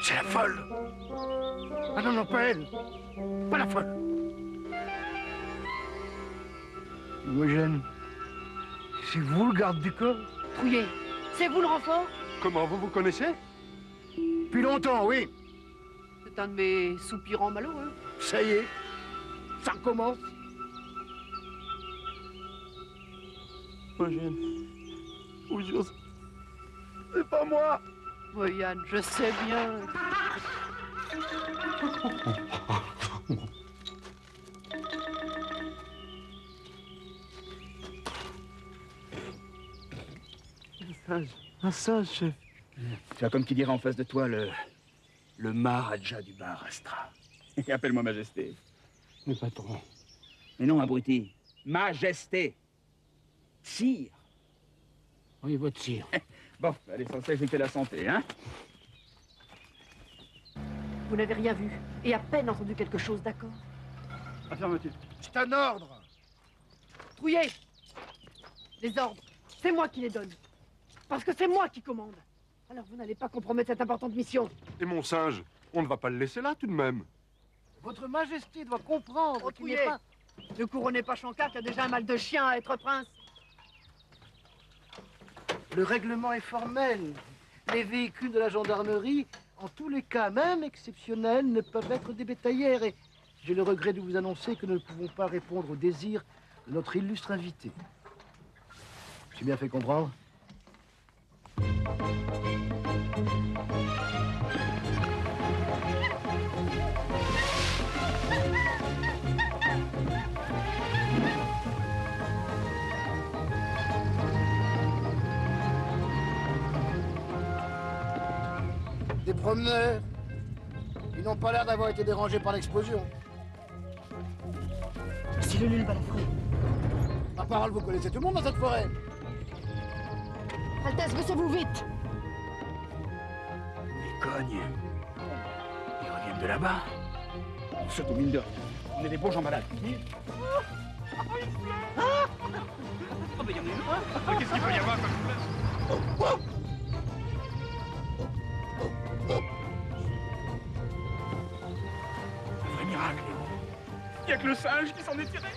C'est la folle. Ah non, non, pas elle. Pas la folle. Imogen, C'est vous le garde du corps? Trouillet, c'est vous le renfort? Comment, vous vous connaissez? Depuis longtemps, oui. C'est un de mes soupirants malheureux. Ça y est, ça recommence. Eugène. Oui, c'est pas moi. Oui, Yann, je sais bien. Un singe, chef. Tu as comme qui dirait en face de toi le Maharaja du Maharashtra. Et appelle-moi Majesté. Mais patron. Mais non, abruti. Majesté. Sire. Oui, votre sire. Bon, l'essentiel, c'est que t'aies la santé, hein? Vous n'avez rien vu et à peine entendu quelque chose, d'accord? Affirme-t-il. C'est un ordre. Trouillet, les ordres, c'est moi qui les donne. Parce que c'est moi qui commande. Alors vous n'allez pas compromettre cette importante mission. Et mon singe, on ne va pas le laisser là tout de même. Votre Majesté doit comprendre qu'il n'est Trouillet, pas... ne couronnez pas Shankar qui a déjà un mal de chien à être prince. Le règlement est formel. Les véhicules de la gendarmerie, en tous les cas, même exceptionnels, ne peuvent être des bétaillères. Et j'ai le regret de vous annoncer que nous ne pouvons pas répondre aux désirs de notre illustre invité. J'ai bien fait comprendre? Des promeneurs. Ils n'ont pas l'air d'avoir été dérangés par l'explosion. C'est le nul balafré. Par parole, vous connaissez tout le monde dans cette forêt. Altesse, baissez-vous vite. Les cognes. Ils reviennent de là-bas. Surtout mine de rien. On est des bons gens malades. Qu'est-ce qu'il peut y avoir comme Un vrai miracle, héros. Il n'y a que le singe qui s'en est tiré.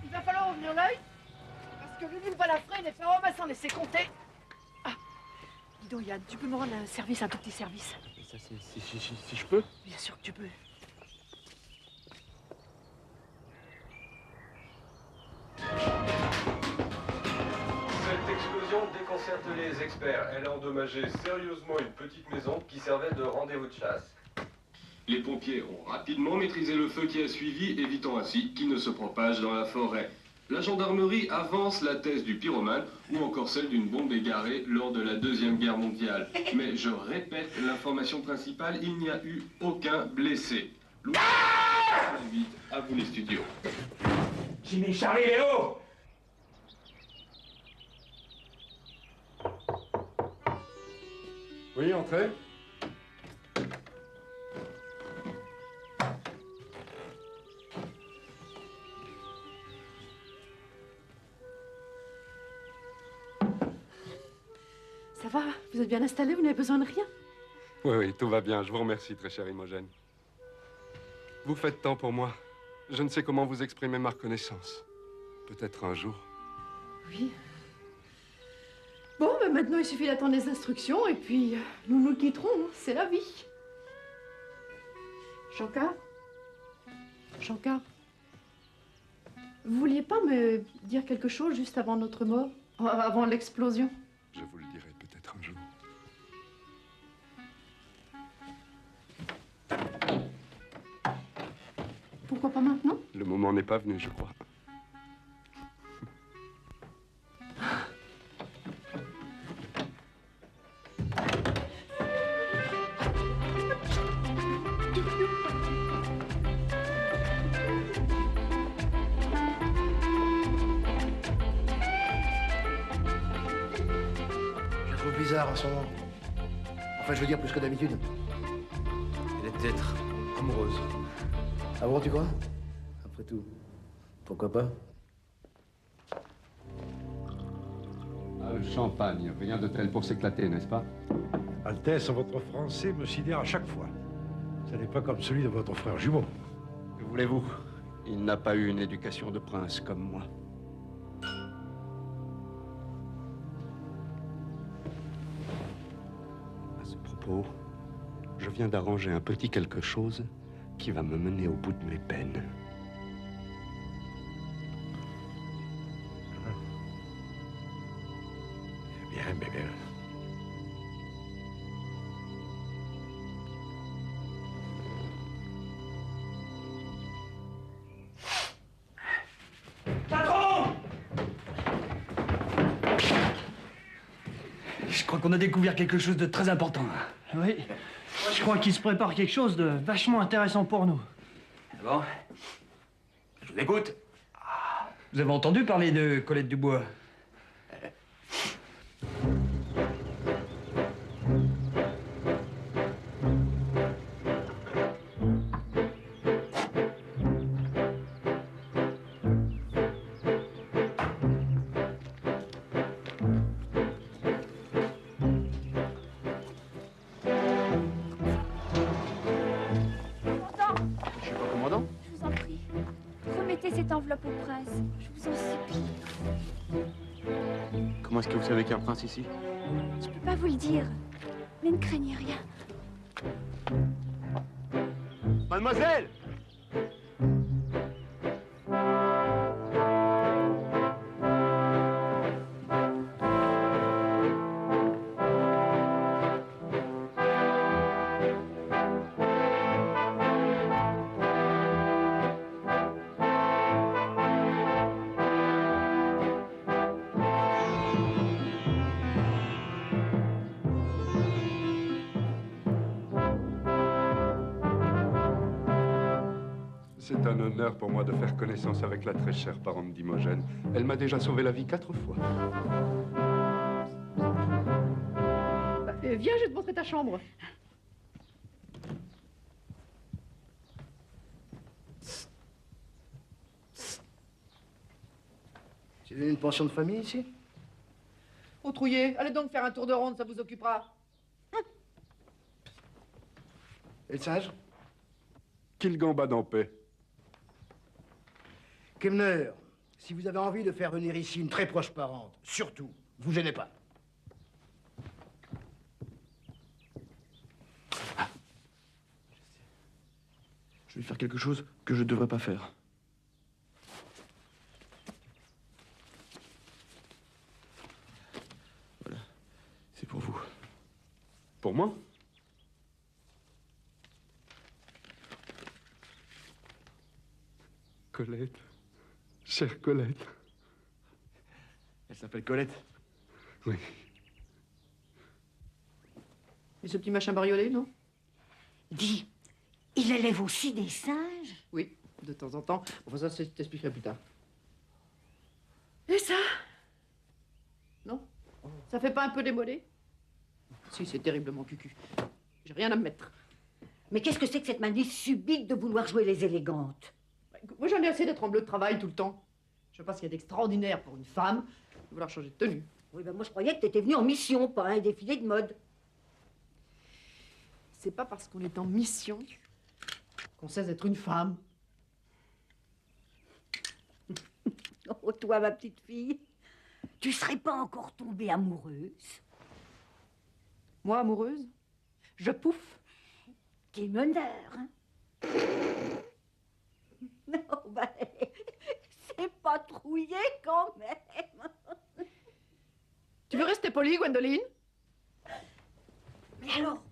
Il va falloir ouvrir l'œil. Parce que le nul balafré n'est pas homme à s'en laisser compter. Ah, dis donc Yann, tu peux me rendre un service, un tout petit service? Ça, si je peux. Bien sûr que tu peux. Cette explosion déconcerte les experts. Elle a endommagé sérieusement une petite maison qui servait de rendez-vous de chasse. Les pompiers ont rapidement maîtrisé le feu qui a suivi, évitant ainsi qu'il ne se propage dans la forêt. La gendarmerie avance la thèse du pyromane ou encore celle d'une bombe égarée lors de la Deuxième Guerre mondiale. Mais je répète l'information principale, il n'y a eu aucun blessé. Louis, vite, à vous les studios. Jimmy, Charlie, Léo! Oui, entrez. Ça va? Vous êtes bien installé? Vous n'avez besoin de rien? Oui, tout va bien. Je vous remercie, très cher Imogène. Vous faites tant pour moi. Je ne sais comment vous exprimer ma reconnaissance. Peut-être un jour. Oui. Bon, ben maintenant, il suffit d'attendre les instructions et puis nous nous quitterons. Hein. C'est la vie. Shankar? Shankar? Vous vouliez pas me dire quelque chose juste avant notre mort? Avant l'explosion? Je vous le dirai peut-être un jour. Pourquoi pas maintenant? Le moment n'est pas venu, je crois. trouve bizarre en ce moment. Enfin, je veux dire plus que d'habitude. Elle est peut-être amoureuse. Ah bon, tu crois? Après tout, pourquoi pas? Ah, le champagne, rien de tel pour s'éclater, n'est-ce pas? Altesse, votre français me sidère à chaque fois. Ce n'est pas comme celui de votre frère jumeau. Que voulez-vous? Il n'a pas eu une éducation de prince comme moi. À ce propos, je viens d'arranger un petit quelque chose qui va me mener au bout de mes peines. Bien, bien, bien. Patron! Je crois qu'on a découvert quelque chose de très important. Oui. Je crois qu'il se prépare quelque chose de vachement intéressant pour nous. Bon. Je vous écoute. Vous avez entendu parler de Colette Dubois? Je vous en prie. Remettez cette enveloppe au prince. Je vous en supplie. Comment est-ce que vous savez qu'il y a un prince ici? Je peux pas vous le dire. Mais ne craignez rien. Mademoiselle! C'est un honneur pour moi de faire connaissance avec la très chère parente d'Imogène. Elle m'a déjà sauvé la vie 4 fois. Viens, je vais te montrer ta chambre. C'est une pension de famille ici? Oh, trouillé, allez donc faire un tour de ronde, ça vous occupera. Et le singe? Qu'il gambade en paix. Kemner, si vous avez envie de faire venir ici une très proche parente, surtout, vous gênez pas. Je vais faire quelque chose que je devrais pas faire. Voilà. C'est pour vous. Pour moi? Colette. Chère Colette. Elle s'appelle Colette? Oui. Et ce petit machin bariolé, non? Dis, il élève aussi des singes? Oui, de temps en temps. Enfin, ça, je t'expliquerai plus tard. Et ça? Non? Ça fait pas un peu démodé? Si, c'est terriblement cucu. J'ai rien à me mettre. Mais qu'est-ce que c'est que cette manie subite de vouloir jouer les élégantes? Moi, j'en ai assez d'être en bleu de travail tout le temps. Je sais pas ce qu'il y a d'extraordinaire pour une femme de vouloir changer de tenue. Oui, ben moi, je croyais que t'étais venue en mission, pas à un défilé de mode. C'est pas parce qu'on est en mission qu'on sait être une femme. Oh, toi, ma petite fille, tu serais pas encore tombée amoureuse? Moi, amoureuse? Je pouffe. Quel meneur, hein? Non, ben, c'est pas trouillé quand même. Tu veux rester polie, Gwendoline? Mais alors,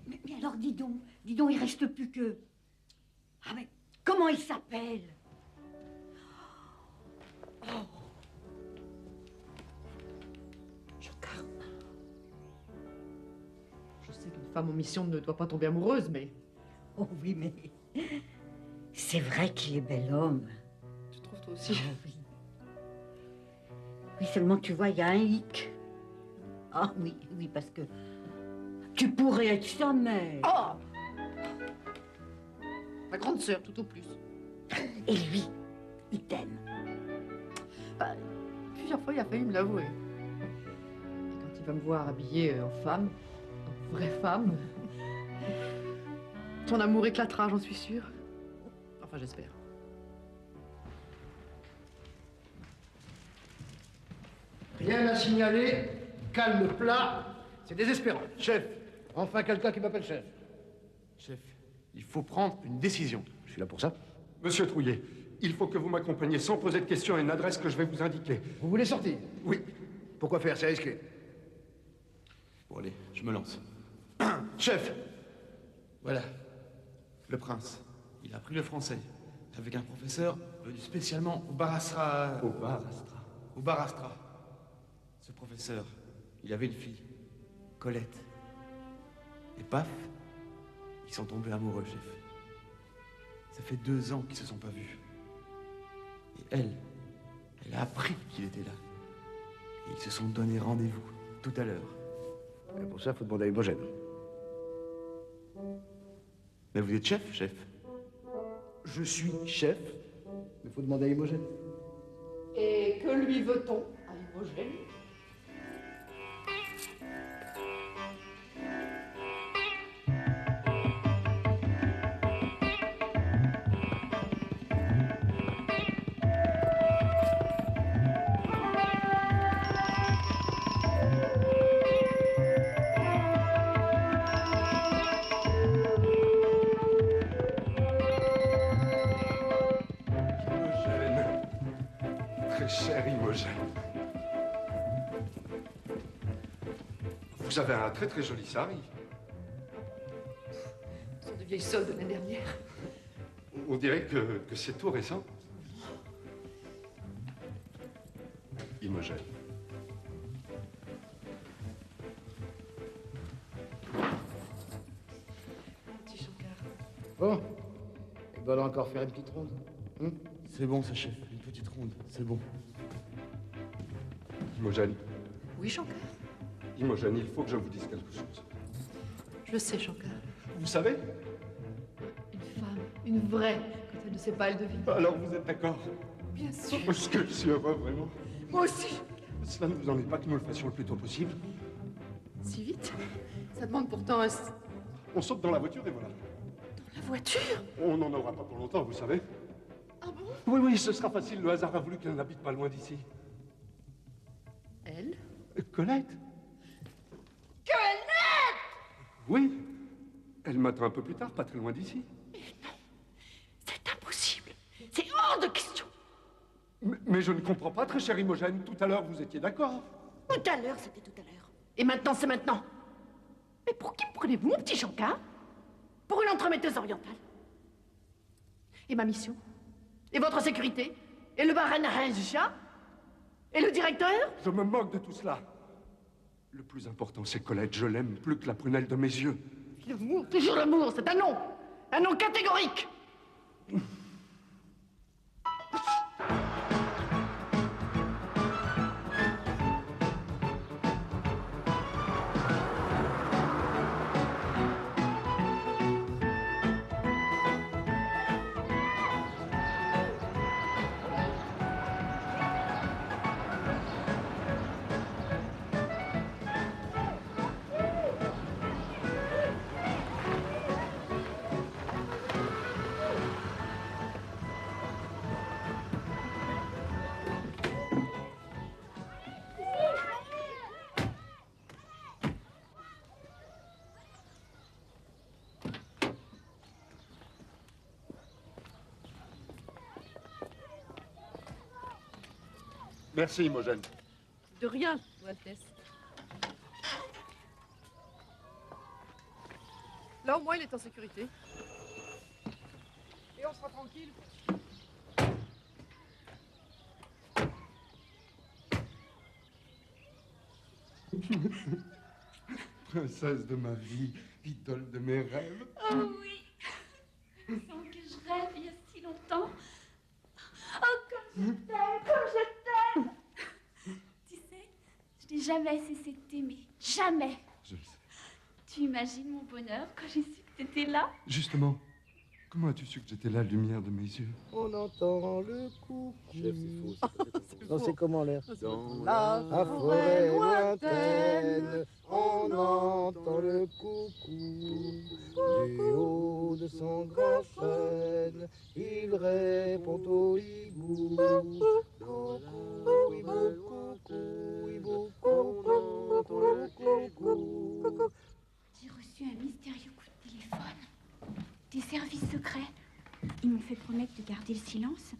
mais alors, dis donc, il reste plus que... Ah, mais comment il s'appelle? Oh. Jocard. Je sais qu'une femme en mission ne doit pas tomber amoureuse, mais... Oh oui, mais... C'est vrai qu'il est bel homme. Tu trouves toi aussi? Oh, oui. Oui, seulement tu vois, il y a un hic. Ah oui, oui, parce que tu pourrais être sa mère. Oh! Ma grande sœur, tout au plus. Et lui, il t'aime. Bah, plusieurs fois, il a failli me l'avouer. Et quand il va me voir habillée en femme, en vraie femme, son amour éclatera, j'en suis sûre. Enfin, j'espère. Rien à signaler, calme plat, c'est désespérant. Chef, enfin quelqu'un qui m'appelle chef. Chef, il faut prendre une décision. Je suis là pour ça. Monsieur Trouillet, il faut que vous m'accompagniez sans poser de questions à une adresse que je vais vous indiquer. Vous voulez sortir? Oui. Pourquoi faire? C'est risqué. Bon, allez, je me lance. Chef! Voilà. Le prince. Il a appris le français. Avec un professeur venu spécialement au Barastra. Au Barastra. Ce professeur, il avait une fille, Colette. Et paf, ils sont tombés amoureux, chef. Ça fait 2 ans qu'ils se sont pas vus. Et elle a appris qu'il était là. Et ils se sont donné rendez-vous tout à l'heure. Et pour ça, il faut demander à Imogène. Mais vous êtes chef, chef? Je suis chef, mais il faut demander à Imogène. Et que lui veut-on à Imogène? Très cher Imogène. Vous avez un très très joli sari. Ce sont de vieilles soldes de l'année dernière. On dirait que c'est tout récent. Imogène. Petit Shankar. Bon, il doit encore faire une petite ronde. C'est bon, ça, chef. Une petite ronde, c'est bon. Imogène. Oui, Shankar. Imogène, il faut que je vous dise quelque chose. Je sais, Shankar. Vous savez? Une femme, une vraie, quand elle ne sait pas, elle devine. Alors vous êtes d'accord? Bien sûr. Parce que je suis heureux, vraiment. Moi aussi. Cela ne vous ennuie pas que nous le fassions le plus tôt possible? Si vite? Ça demande pourtant un... On saute dans la voiture et voilà. La voiture? On n'en aura pas pour longtemps, vous savez. Ah bon? Oui, oui, ce sera facile. Le hasard a voulu qu'elle n'habite pas loin d'ici. Elle? Colette? Colette! Oui. Elle m'attend un peu plus tard, pas très loin d'ici. C'est impossible. C'est hors de question. Mais je ne comprends pas, très cher Imogène. Tout à l'heure, vous étiez d'accord. Tout à l'heure, c'était tout à l'heure. Et maintenant, c'est maintenant. Mais pour qui me prenez-vous, mon petit Shankar? Pour une entremetteuse orientale? Et ma mission? Et votre sécurité? Et le baron Rajah? Et le directeur? Je me moque de tout cela. Le plus important, c'est Colette. Je l'aime plus que la prunelle de mes yeux. L'amour, toujours l'amour, c'est un non. Un non catégorique. Merci, Imogène. De rien, Altesse. Là, au moins, il est en sécurité. Et on sera tranquille. Princesse de ma vie, idole de mes rêves. Oh oui, sans que je rêve il y a si longtemps. Oh, comme je t'aime, comme je t'aime. Tu sais, je n'ai jamais cessé de t'aimer. jamais. Je le sais. Tu imagines mon bonheur quand j'ai su que t'étais là? Justement, comment as-tu su que j'étais la lumière de mes yeux? On entend le coucou. Chef, c'est faux. Non, c'est comment l'air? Dans La forêt lointaine, on entend le coucou. Du haut de son grand chêne, il répond au hibou. Coucou, hibou, coucou, hibou, coucou, on entend le coucou. J'ai reçu un mystérieux coup de téléphone des services secrets. Ils m'ont fait promettre de garder le silence.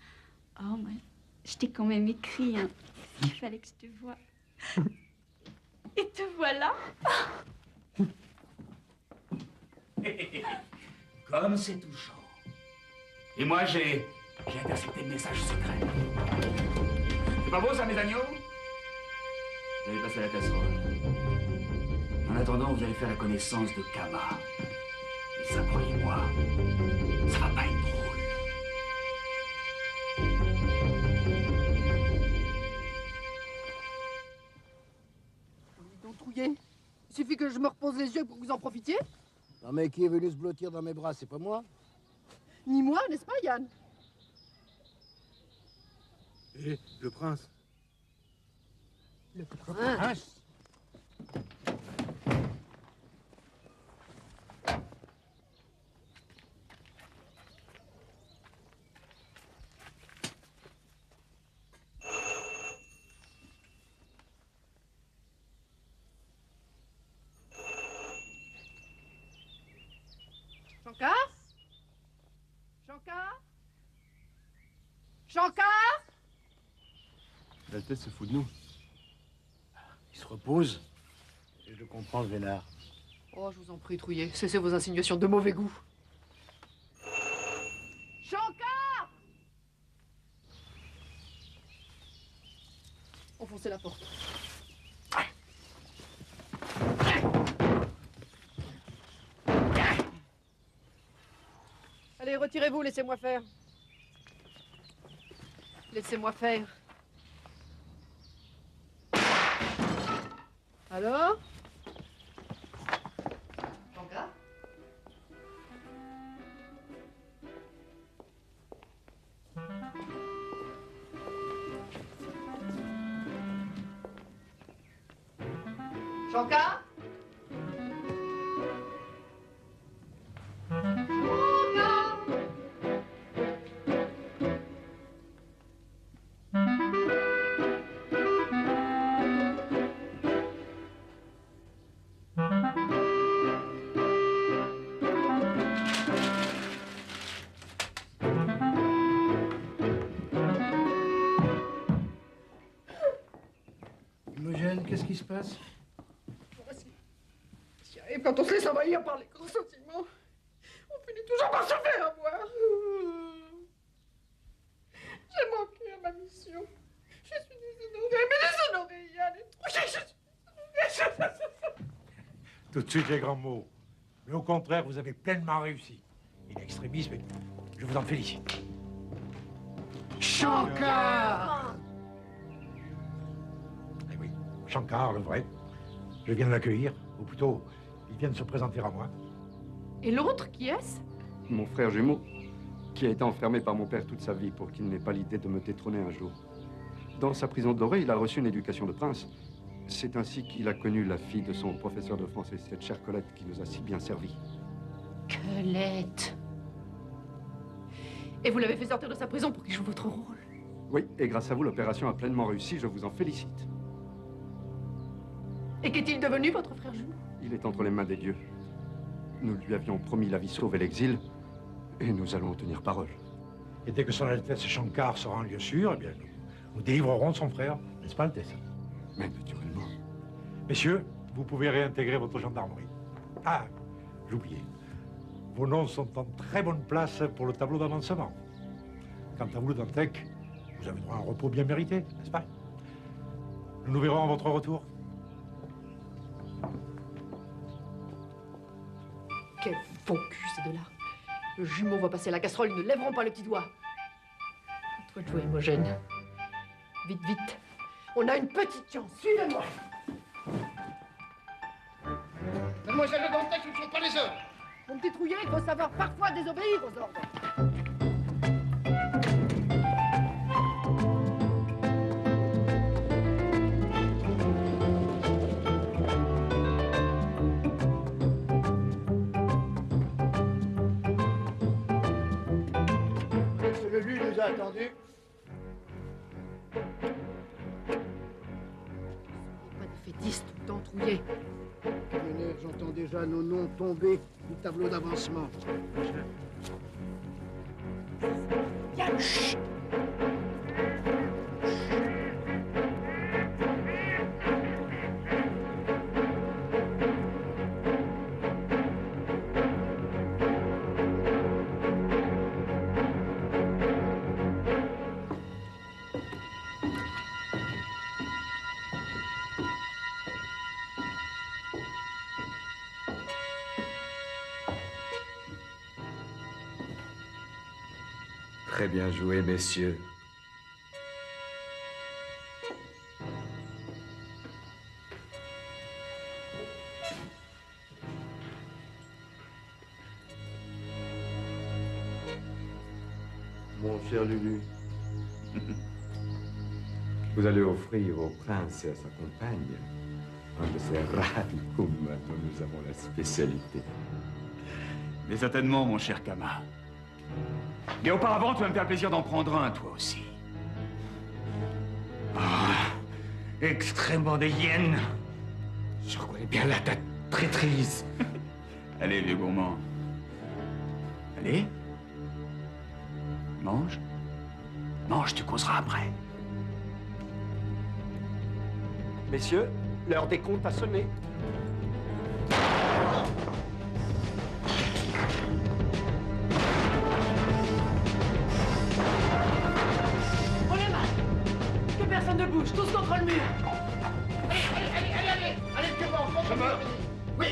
Oh, moi, je t'ai quand même écrit, hein. Il fallait que je te voie. Et te voilà. Comme c'est touchant. Et moi, j'ai intercepté le message secret. C'est pas beau, ça, mes agneaux? Vous allez passer à la casserole. En attendant, vous allez faire la connaissance de Kama. Et ça, croyez-moi, ça va pas être drôle. Dis donc, Trouillet, il suffit que je me repose les yeux pour que vous en profitiez. Non mais qui est venu se blottir dans mes bras, c'est pas moi? Ni moi, n'est-ce pas, Yann? Et le prince? Le prince? Shankar? Shankar? Shankar? L'Altesse se fout de nous. Il se repose. Et je le comprends, le vénard. Oh, je vous en prie, Trouillet, cessez vos insinuations de mauvais goût. Shankar! Enfoncez la porte. Allez, retirez-vous, laissez-moi faire. Laissez-moi faire. Alors? Shankar? Shankar? Imogène, qu'est-ce qui se passe? Et quand on se laisse envahir par les grands sentiments, on finit toujours par se faire avoir. J'ai manqué à ma mission. Je suis déshonorée, mais déshonorée, Yann. Je suis déshonorée. Tout de suite les grands mots. Mais au contraire, vous avez pleinement réussi. In extremis, mais je vous en félicite. Shankar! Eh oui, Shankar, le vrai. Je viens de l'accueillir, ou plutôt, il vient de se présenter à moi. Et l'autre, qui est-ce? Mon frère jumeau, qui a été enfermé par mon père toute sa vie pour qu'il n'ait pas l'idée de me détrôner un jour. Dans sa prison dorée, il a reçu une éducation de prince. C'est ainsi qu'il a connu la fille de son professeur de français, cette chère Colette qui nous a si bien servi. Colette. Et vous l'avez fait sortir de sa prison pour qu'il joue votre rôle. Oui, et grâce à vous, l'opération a pleinement réussi, je vous en félicite. Et qu'est-il devenu, votre frère jumeau? Il est entre les mains des dieux. Nous lui avions promis la vie sauve et l'exil, et nous allons tenir parole. Et dès que son Altesse Shankar sera en lieu sûr, eh bien, nous délivrerons son frère, n'est-ce pas, Altesse? Mais naturellement. Messieurs, vous pouvez réintégrer votre gendarmerie. Ah, j'oubliais. Vos noms sont en très bonne place pour le tableau d'avancement. Quant à vous, le Dantec, vous avez droit à un repos bien mérité, n'est-ce pas? Nous nous verrons à votre retour. Quel faux cul, ces deux-là. Le jumeau va passer à la casserole, ils ne lèveront pas le petit doigt. À toi de jouer, Imogène. Vite, vite. On a une petite chance. Suivez-moi. Mademoiselle Le Dantec, ce ne sont pas les ordres. Mon petit trouillet, il faut savoir parfois désobéir aux ordres. Monsieur Lelu nous a attendus. Pas de fétistes tout le temps trouillés. Colonel, j'entends déjà nos noms tomber du tableau d'avancement. Yann, chut! Très bien joué, messieurs. Mon cher Lulu, Vous allez offrir au prince et à sa compagne un de ces raricoum dont nous avons la spécialité. Mais certainement, mon cher Kama. Mais auparavant, tu vas me faire plaisir d'en prendre un, toi aussi. Ah, extrêmement des hyènes. Je reconnais bien là ta traîtrise. Allez, vieux gourmand. Allez. Mange. Mange, tu causeras après. messieurs, l'heure des comptes a sonné. On est mal. Que personne ne bouge, tous contre le mur. Allez, que bon, Ça meurt. Oui.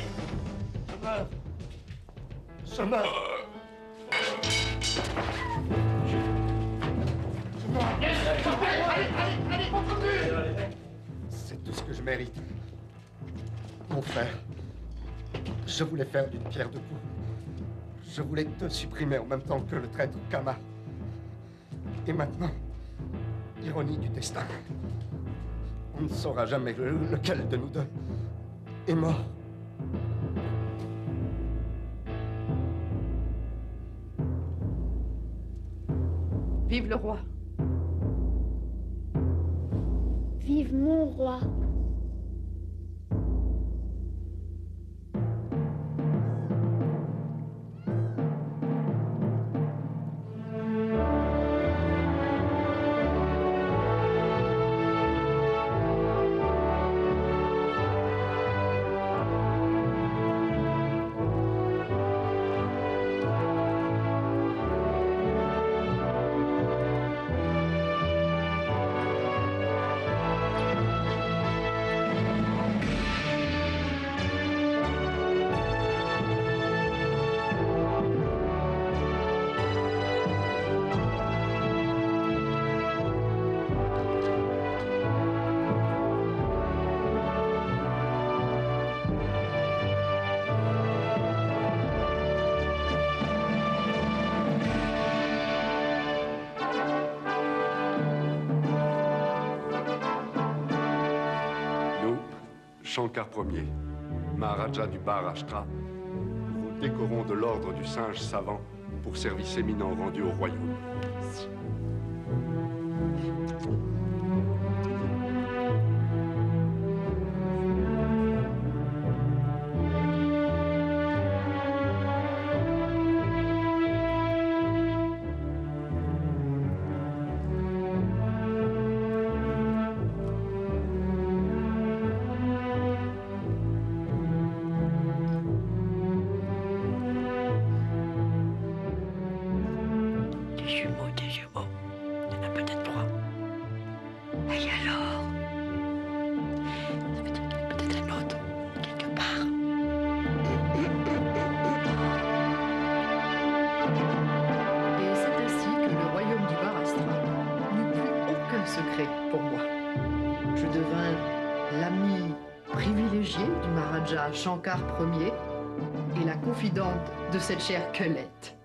Ça meurt. Allez, contre le mur. C'est tout ce que je mérite. Mon frère, je voulais faire d'une pierre deux coups. Je voulais te supprimer en même temps que le traître Kama. Et maintenant, ironie du destin. On ne saura jamais lequel de nous deux est mort. Vive le roi. Vive mon roi. Shankar Ier, Maharaja du Maharashtra, nous vous décorons de l'ordre du singe savant pour service éminent rendu au royaume. Des jumeaux. Il y en a peut-être 3. Maharaja Shankar Ier et la confidente de cette chère Quelette.